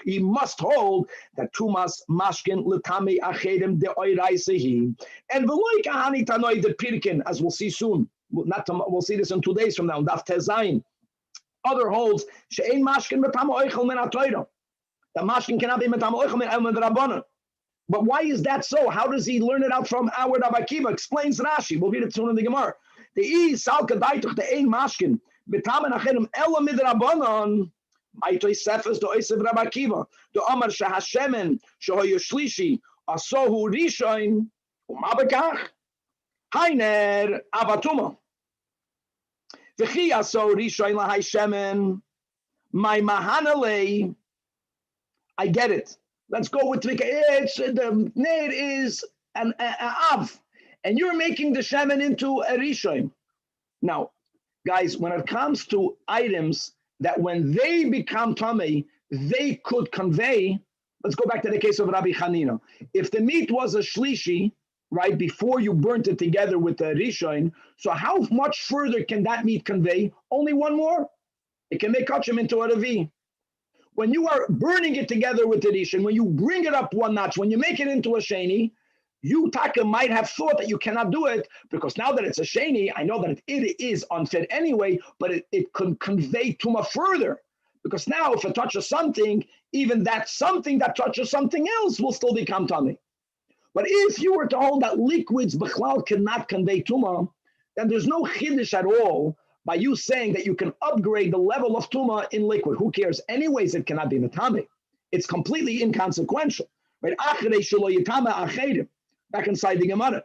He must hold that Tumas Mashkin L'Tamei Achedim de Oiraisehi. And V'loi Kahani Tanoi de Pirkin, as we'll see soon. We'll see this in 2 days from now. Daf Tezayin. Other holds She'ein Mashkin B'Tam Oichel Min HaTorah. The Mashkin cannot be B'Tam Oichel Min Rabbanan. But why is that so? How does he learn it out from our Rabbi Akiva? Explains Rashi. We'll read it soon in the Gemara. The I salka daituch the ein mashkin betamen achedim ela midrabanan. Ma'itoy sefes do oisev Rabbi Akiva. Do amar shehashemen shehoyu shlishi asohu rishon umabekach hainer avatuma. V'chi aso rishon lahai shemen my mahanalei. I get it. Let's go with the ner is an av, and you're making the shemen into a rishon. Now, guys, when it comes to items that when they become tamei, they could convey. Let's go back to the case of Rabbi Hanina. If the meat was a shlishi, right, before you burnt it together with the rishon, so how much further can that meat convey? Only one more. It can make kachim into a revi. When you are burning it together with the rishon, when you bring it up one notch, when you make it into a sheni, you, Taka, might have thought that you cannot do it because now that it's a sheni, I know that it is unfit anyway, but it can convey tuma further. Because now if it touches something, even that something that touches something else will still become tummy. But if you were to hold that liquids b'chlal cannot convey tuma, then there's no chiddush at all by you saying that you can upgrade the level of tuma in liquid. Who cares? Anyways, it cannot be metame. It's completely inconsequential. Right? Back inside the Gemara.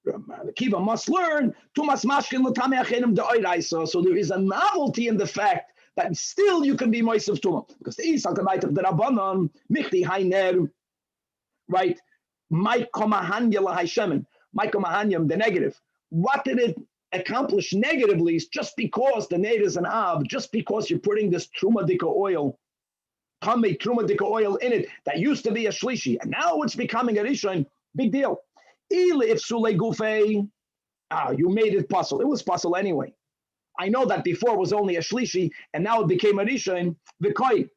The Kiva must learn tumas mashkin l'tamei achedim de'oraisa. So there is a novelty in the fact that still you can be moist of tuma because the Isal Kavait of the Rabbanon michti hainer, right? Maikomahanya lahayshemen, maikomahanyam the negative. What did it accomplish negatively? Is just because the nade is an av, just because you're putting this trumadika oil, tamei trumadika oil in it that used to be a shlishi and now it's becoming a rishon. Big deal. If Sule Gufei, you made it puzzle. It was puzzle anyway. I know that before it was only a shlishi, and now it became a rishon. V'koi,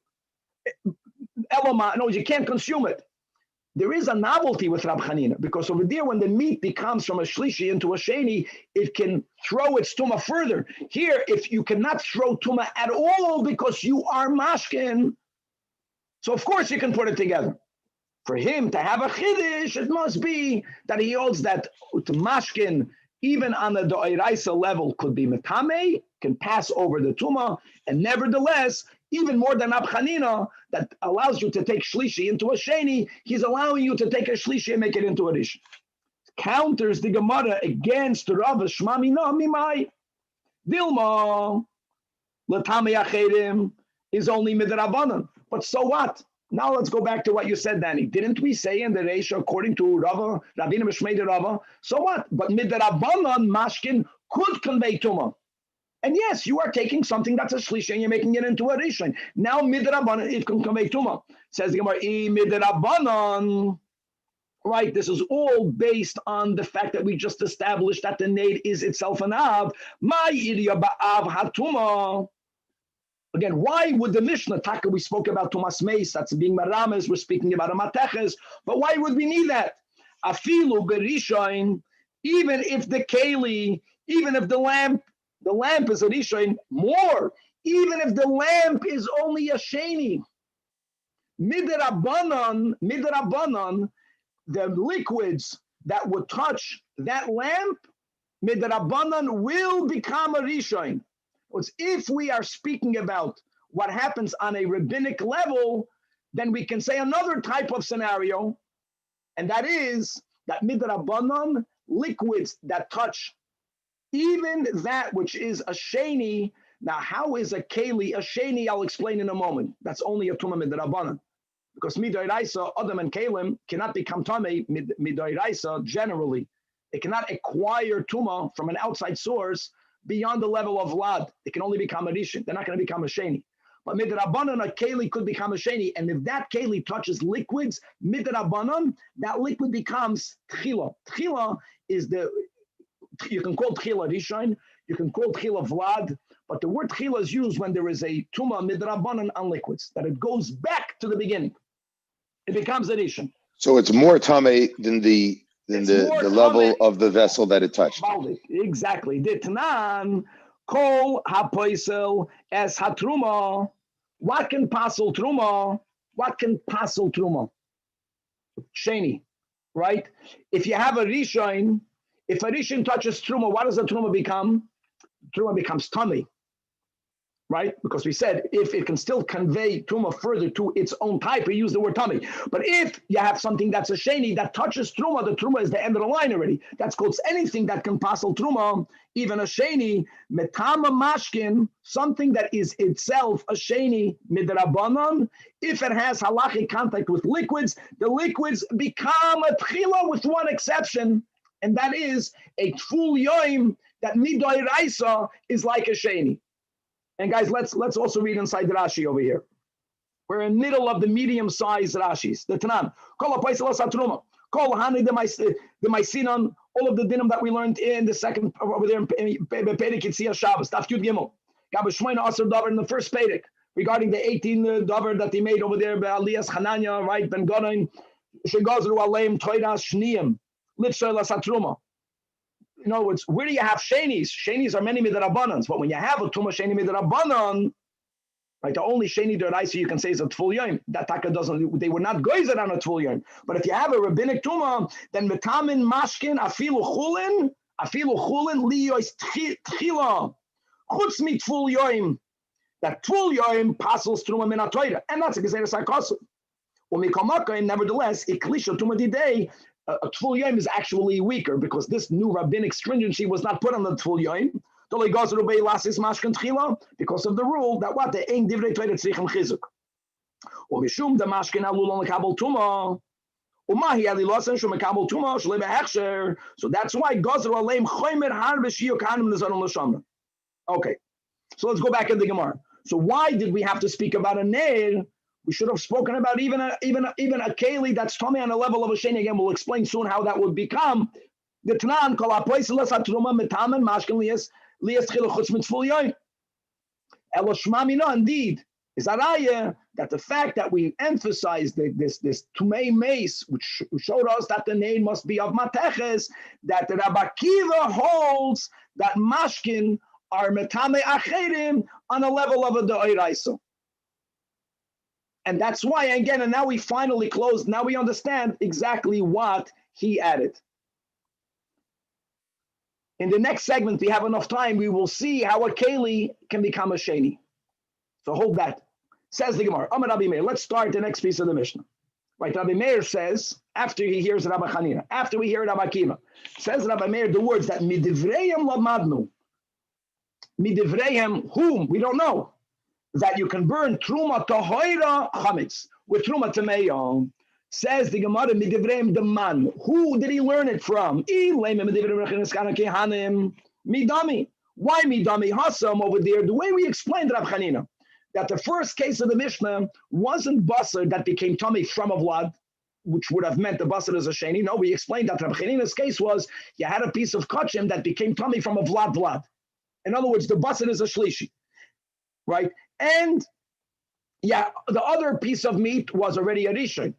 eloma. No, you can't consume it. There is a novelty with Rab Chanina because over there, when the meat becomes from a shlishi into a sheni, it can throw its tuma further. Here, if you cannot throw tuma at all because you are mashkin, so of course you can put it together. For him to have a chiddush, it must be that he holds that mashkin, even on the doiraisa level, could be metame, can pass over the tuma, and nevertheless, even more than Abchanina, that allows you to take shlishi into a sheni, he's allowing you to take a shlishi and make it into a rish. Counters the Gemara against Rav Shmamina Mimai. Dilma, Latame Achedim is only midrabanan. But so what? Now let's go back to what you said, Danny. Didn't we say in the Reisha, according to Rava, Rabbeinu Mishmei Rava, so what? But midrabanan mashkin could convey tuma. And yes, you are taking something that's a shlishi and you're making it into a rishon. Now midrabanan, it can convey tuma. Says the Gemara, midrabanan. Right, this is all based on the fact that we just established that the nade is itself an av. My irya ba'av hatuma. Again, why would the Mishnah, Taka, we spoke about Tumas Meis, that's being Marames, we're speaking about a Mateches, but why would we need that? Afilu berishain, even if the Keli, even if the lamp is a Rishain, more, even if the lamp is only a Sheni. Midrabanan, the liquids that would touch that lamp, Midrabanan will become a Rishain. If we are speaking about what happens on a rabbinic level, then we can say another type of scenario, and that is that midrabanan, liquids that touch even that which is a sheni. Now, how is a keli a sheni? I'll explain in a moment. That's only a tuma midrabanan, because midoiraisa, adam and kalim cannot become tamei midoiraisa generally. It cannot acquire tuma from an outside source beyond the level of lad. It can only become a rishon. They're not going to become a sheni. But midrabanan, a keli could become a sheni. And if that keli touches liquids, midrabanan, that liquid becomes tchila. Tchila is you can call tchila rishon, you can call tchila vlad, but the word tchila is used when there is a tuma midrabanan on liquids, that it goes back to the beginning. It becomes a rishon. So it's more tame than the level of the vessel that it touched. Exactly. Ditnan kol hapoisel es hatruma. What can pasel truma? What can pasel truma? Sheni, right? If you have a rishon, if a rishon touches truma, what does a truma become? Truma becomes tummy, right? Because we said if it can still convey truma further to its own type, we use the word tummy. But if you have something that's a sheni that touches truma, the truma is the end of the line already. That's called anything that can pasel truma, even a sheni, metama mashkin, something that is itself a sheni midrabanan. If it has halachic contact with liquids, the liquids become a tchila with one exception, and that is a tful yoim that midoiraisa is like a sheni. And guys, let's also read inside the Rashi over here. We're in the middle of the medium-sized Rashis. The Tanan. Kol ha'paisel asatruma. Kol hani the Maisinon. All of the dinim that we learned in the second over there in Perek Yitzia Shabbos. Taf Yud Gimel. Gabe Shmoina Asar Davar in the first Perek regarding the 18 Davar that he made over there by Aliyah's Hananya, right? Ben Gonain. Shegazru Aleim Toiras Shniyim. Litshel asatruma. In other words, where do you have shenis? Shenis are many midrabanans, but when you have a tuma sheni midrabanan, right, the only sheni deraisa you can say is a tful yom. That taka doesn't. They were not goyzer on a tful yom. But if you have a rabbinic tuma, then metamin mashkin afilu chulin liyois tchila chutz mi tful yom. That tful yom passes truma min atoira, and that's a gezeres hakasu. Nevertheless, iklisha tuma didei. A tful yom is actually weaker because this new rabbinic stringency was not put on the tful yom because of the rule that what the ein divrei Torah tzrichim chizuk. Umishum the mashkin alul on the kabel tuma. Umahi alilosan shum kabel tuma shlei be'achsher. So that's why gazru aleim choymer har b'shiyuk hanim nezaron l'shamra. Okay, so let's go back in the Gemara. So why did we have to speak about a ner? We should have spoken about even a keli that's tummy on a level of a sheni. Again, we'll explain soon how that would become. The Tanan kol ha'poiselas hatruma metamen mashkin lias tchila chutz mitzvul yoyim. Elo shma mina, indeed, is araya that the fact that we emphasized this tumei mace, which showed us that the name must be of mateches, that the Rabbi Akiva holds that mashkin are metame acherim on a level of a de'oraisa. And that's why, again, and now we finally closed, now we understand exactly what he added. In the next segment, we have enough time, we will see how a keli can become a sheni. So hold that. Says the Gemara, Amar Rabbi Meir. Let's start the next piece of the Mishnah. Right, Rabbi Meir says, after he hears Rabbi Chanina, after we hear Rabbi Akiva, says Rabbi Meir the words that midivreim lamadnu. Midivreim whom? We don't know. That you can burn truma tohoira chametz with truma tameya. Says the Gemara midivreim the man. Who did he learn it from? Midami. Why midami? Hassan over there. The way we explained Rav Chanina, that the first case of the Mishnah wasn't basar that became tummy from a vlad, which would have meant the basar is a sheni. No, we explained that Rav Chanina's case was you had a piece of kachim that became tummy from a vlad. In other words, the basar is a shlishi, right? And yeah, the other piece of meat was already a rishon.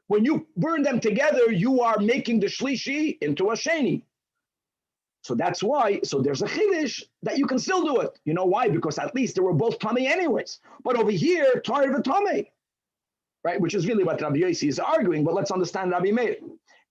When you burn them together, you are making the shlishi into a sheni. So that's why, so there's a chiddush that you can still do it. You know why? Because at least they were both tummy anyways. But over here, tar v'tummy, right? Which is really what Rabbi Yossi is arguing, but let's understand Rabbi Meir.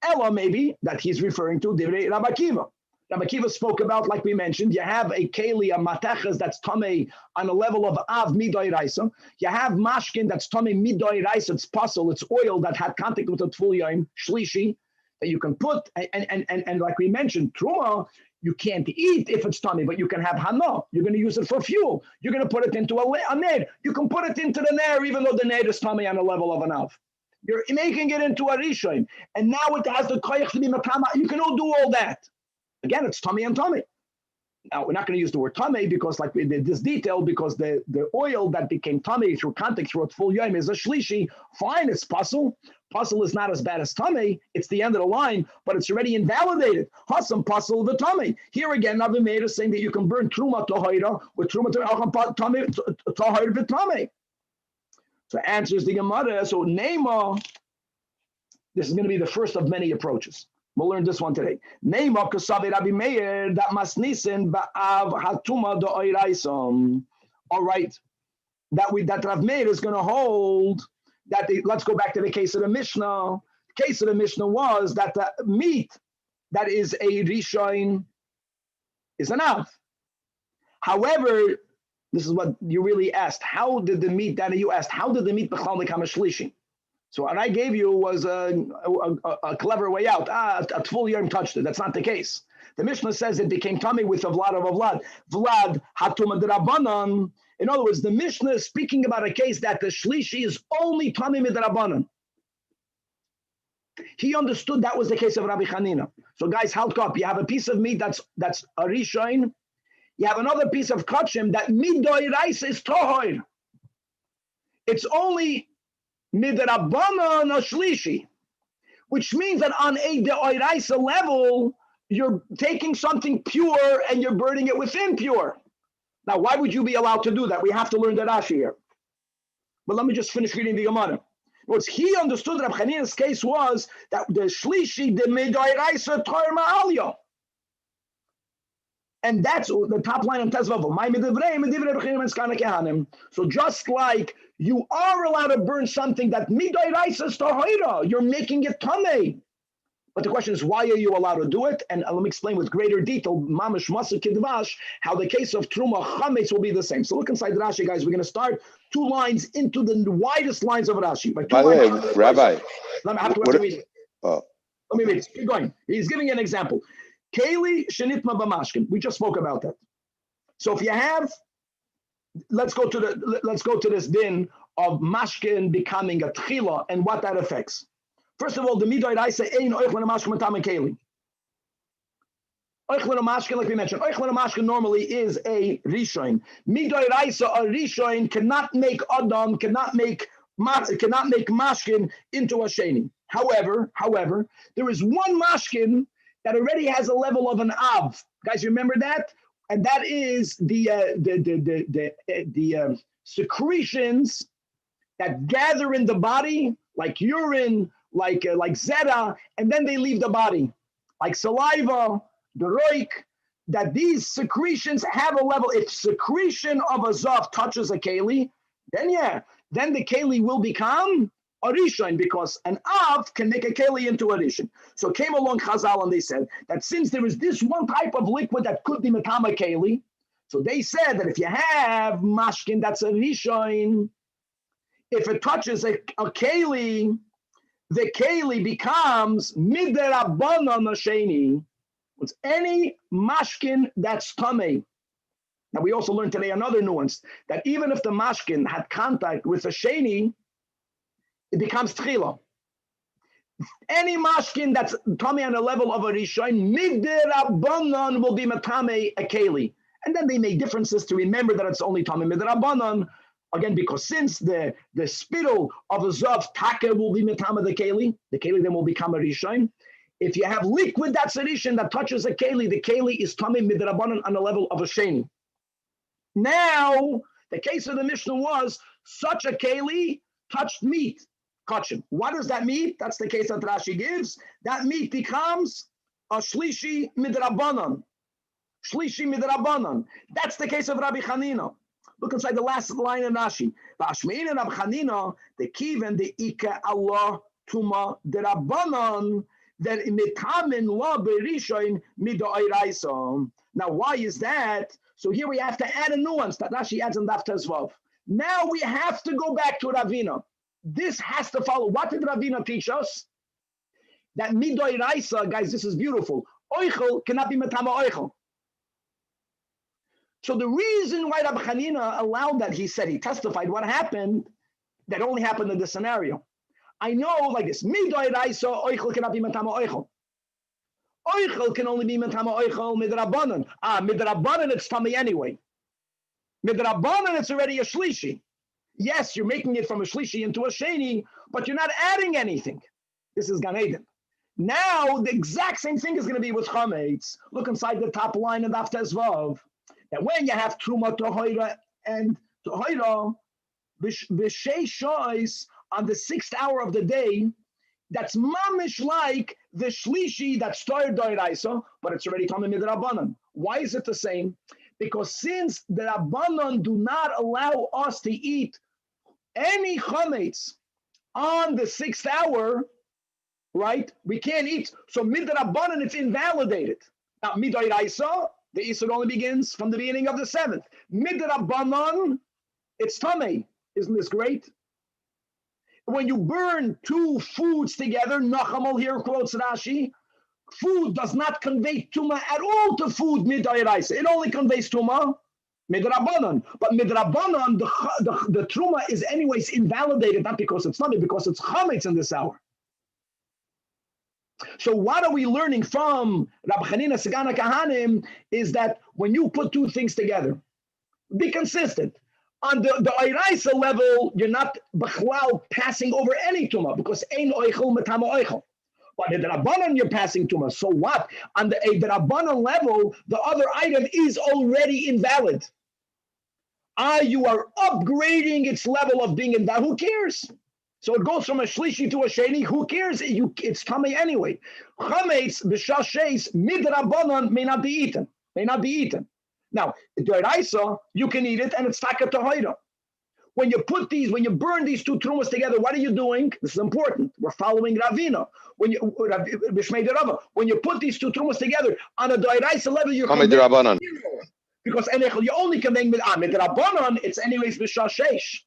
Ella maybe that he's referring to Divrei Rabbi Akiva. Rabbi Akiva spoke about, like we mentioned, you have a keli, a matachas that's tamei on a level of av midoi raisa. You have mashkin that's tamei midoi raisa. It's puzzle, it's oil that had contact with the tful yom shlishi that you can put. And like we mentioned, truma you can't eat if it's tamei, but you can have hana. You're going to use it for fuel. You're going to put it into a ner. You can put it into the ner even though the ner is tamei on a level of an av. You're making it into a rishon, and now it has the koyach to be matama. You can all do all that. Again, it's tummy and tummy. Now, we're not going to use the word tummy because, like we did this detail, because the oil that became tummy through contact through a full yom is a shlishi. Fine, it's puzzle. Puzzle is not as bad as tummy. It's the end of the line, but it's already invalidated. Hassan puzzle the tummy. Here again, Rabbi Meir is saying that you can burn truma tohoira with truma tohoira v'tummy. So answers the Gemara. So Neima, this is going to be the first of many approaches. We'll learn this one today. Neima kasavi Rabbi Meir that masnisen ba'av hatuma do'oiraisam. All right, that Rav Meir is going to hold that. Let's go back to the case of the Mishnah. The case of the Mishnah was that the meat that is a rishon is an av. However, this is what you really asked. How did the meat that you asked? How did the meat become like a shlishi? So what I gave you was a clever way out. A tful yom touched it. That's not the case. The Mishnah says it became tummy with a vlad of a vlad. Vlad hatuma d'rabanan. In other words, the Mishnah is speaking about a case that the shlishi is only tummy midrabanan. He understood that was the case of Rabbi Chanina. So guys, halt up. You have a piece of meat that's a rishon. You have another piece of kachim that midoiraisa is tohor. It's only midrabanan or shlishi, which means that on a deoiraisa level, you're taking something pure and you're burning it with impure. Now, why would you be allowed to do that? We have to learn the Rashi here. But let me just finish reading the Gemara. What he understood Rab Chanina's case was that the shlishi, the midoiraisa torma Aliyah. And that's the top line on Tezvav. So just like you are allowed to burn something that midoiraisa is tahira, you're making it tamei. But the question is, why are you allowed to do it? And let me explain with greater detail, mamash masa kidvash, how the case of truma chametz will be the same. So look inside Rashi, guys. We're going to start 2 lines into the widest lines of Rashi. By the way, Rabbi, let me read it. Let me read it. Keep going. He's giving an example. Keli shenitma b'mashkin. We just spoke about that. So if you have, let's go to this din of mashkin becoming a tchila and what that affects. First of all, the midoiraisa ein oichlan mashkin matam keli. Oichlan mashkin, like we mentioned, oichlan mashkin normally is a rishon. Midoiraisa, a rishon cannot make adam, cannot make mashkin into a sheni. However, there is one mashkin that already has a level of an av. Guys, remember that? And that is the secretions that gather in the body, like urine, like zeta, and then they leave the body, like saliva, the roik, that these secretions have a level. If secretion of a zav touches a keli, then the keli will become a rishon, because an av can make a keli into a rishon. So came along Chazal and they said that since there is this one type of liquid that could be metama keli, so they said that if you have mashkin, that's a rishon. If it touches a keli, the keli becomes miderabanan sheni. It's any mashkin that's tamei. Now we also learned today another nuance, that even if the mashkin had contact with a sheni, it becomes tchila. Any mashkin that's tamei on the level of a rishon, miderabanan will be matame a keli. And then they make differences to remember that it's only tamei miderabanan. Again, because since the spittle of a zav taka will be metama the keli then will become a rishon. If you have liquid that's a rishon that touches a keli, the keli is tamei midrabanan on the level of a sheni. Now, the case of the Mishnah was such a keli touched meat. Kachim. What is that meat? That's the case that Rashi gives. That meat becomes a shlishi midrabanan. Shlishi midrabanan. That's the case of Rabbi Chanina. Look inside the last line in Rashi. V'ashmein and Rabbi Chanina, the kiven the ika Allah tuma derabanan that mitamin la berishain midoiraisa. Now, why is that? So here we have to add a nuance that Rashi adds in Daf Tezvav. Now we have to go back to Ravina. This has to follow. What did Ravina teach us? That midoiraisa, guys, this is beautiful. Oichel cannot be metama oichel. So the reason why Rabbi Chanina allowed that, he said, he testified what happened, that only happened in this scenario. I know like this, midoiraisa oichel cannot be metama oichel. Oichel can only be metama oichel midrabanan. Midrabanan it's tummy anyway. Midrabanan it's already a shlishi. Yes, you're making it from a shlishi into a sheni, but you're not adding anything. This is Gan Eden. Now the exact same thing is going to be with chametz. Look inside the top line of Daf Tezvav. That when you have truma tohoira and tohoira, b'shei shois on the 6th hour of the day, that's mamish like the shlishi that started doiraisa, but it's already tamei midrabanan. Why is it the same? Because since the Rabbanon do not allow us to eat any chametz on the 6th hour, right? We can't eat. So midrabanan, it's invalidated. Now midoiraisa, the Isur only begins from the beginning of the 7th. Midrabanan, it's tamei. Isn't this great? When you burn 2 foods together, Nachamal here quotes Rashi, food does not convey tuma at all to food midoiraisa. It only conveys tuma midrabanan. But midrabanan, the truma is anyways invalidated, not because it's tamei, because it's chametz in this hour. So what are we learning from Rabbi Hanina Sagana Kahanim is that when you put two things together, be consistent. On the Oiraisa level, you're not b'chlal passing over any tumah because ein oichel metama oichel. But in the Rabbanan, you're passing tumah. So what? On the Rabbanan level, the other item is already invalid. You are upgrading its level of being invalid. Who cares? So it goes from a shlishi to a sheni. Who cares? It's coming anyway. Chametz b'shashes midrabanan may not be eaten. May not be eaten. Now, Doraisa, you can eat it, and it's taka tohaira. When you burn these two trumas together, what are you doing? This is important. We're following Ravina. When you put these two trumas together on a Doraisa level, you're Rabbanan. Because you only can make midrabanan. It's anyways b'shashesh.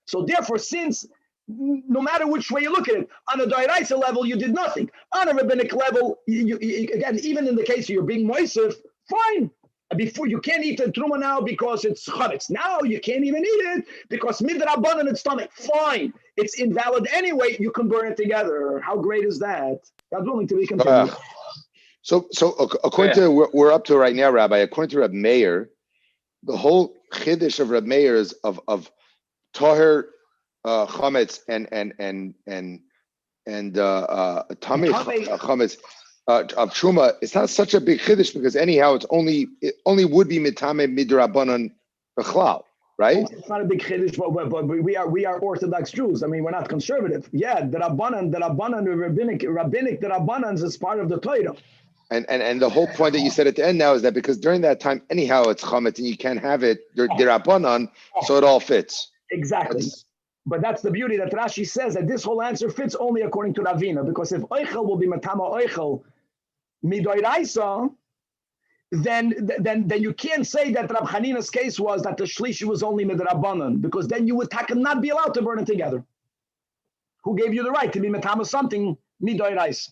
So therefore, since no matter which way you look at it, on a Doraisa level, you did nothing. On a rabbinic level, again, even in the case of you're being moisef, fine. Before you can't eat the truma now because it's chametz. Now you can't even eat it because midrabanan in its stomach. Fine, it's invalid anyway. You can burn it together. How great is that? God's willing to be continued. So according to we're up to right now, Rabbi. According to Reb Meir, the whole chiddush of Reb Meir is of tahir chametz and tamei chametz. Of truma, it's not such a big chiddush because anyhow, it only would be mitame midrabanan b'chlal, right? It's not a big chiddush, but we are Orthodox Jews. I mean, we're not conservative. Yeah, the rabbanan, rabbinic, the rabbanans is part of the Torah. And the whole point that you said at the end now is that because during that time, anyhow, it's chametz and you can't have it rabbanan, so it all fits. Exactly. But that's the beauty that Rashi says that this whole answer fits only according to Ravina, because if oichel will be matama oichel midoiraisa, then you can't say that Rab Hanina's case was that the shlishi was only midrabanan, because then you would not be allowed to burn it together. Who gave you the right to be matama something midoiraisa?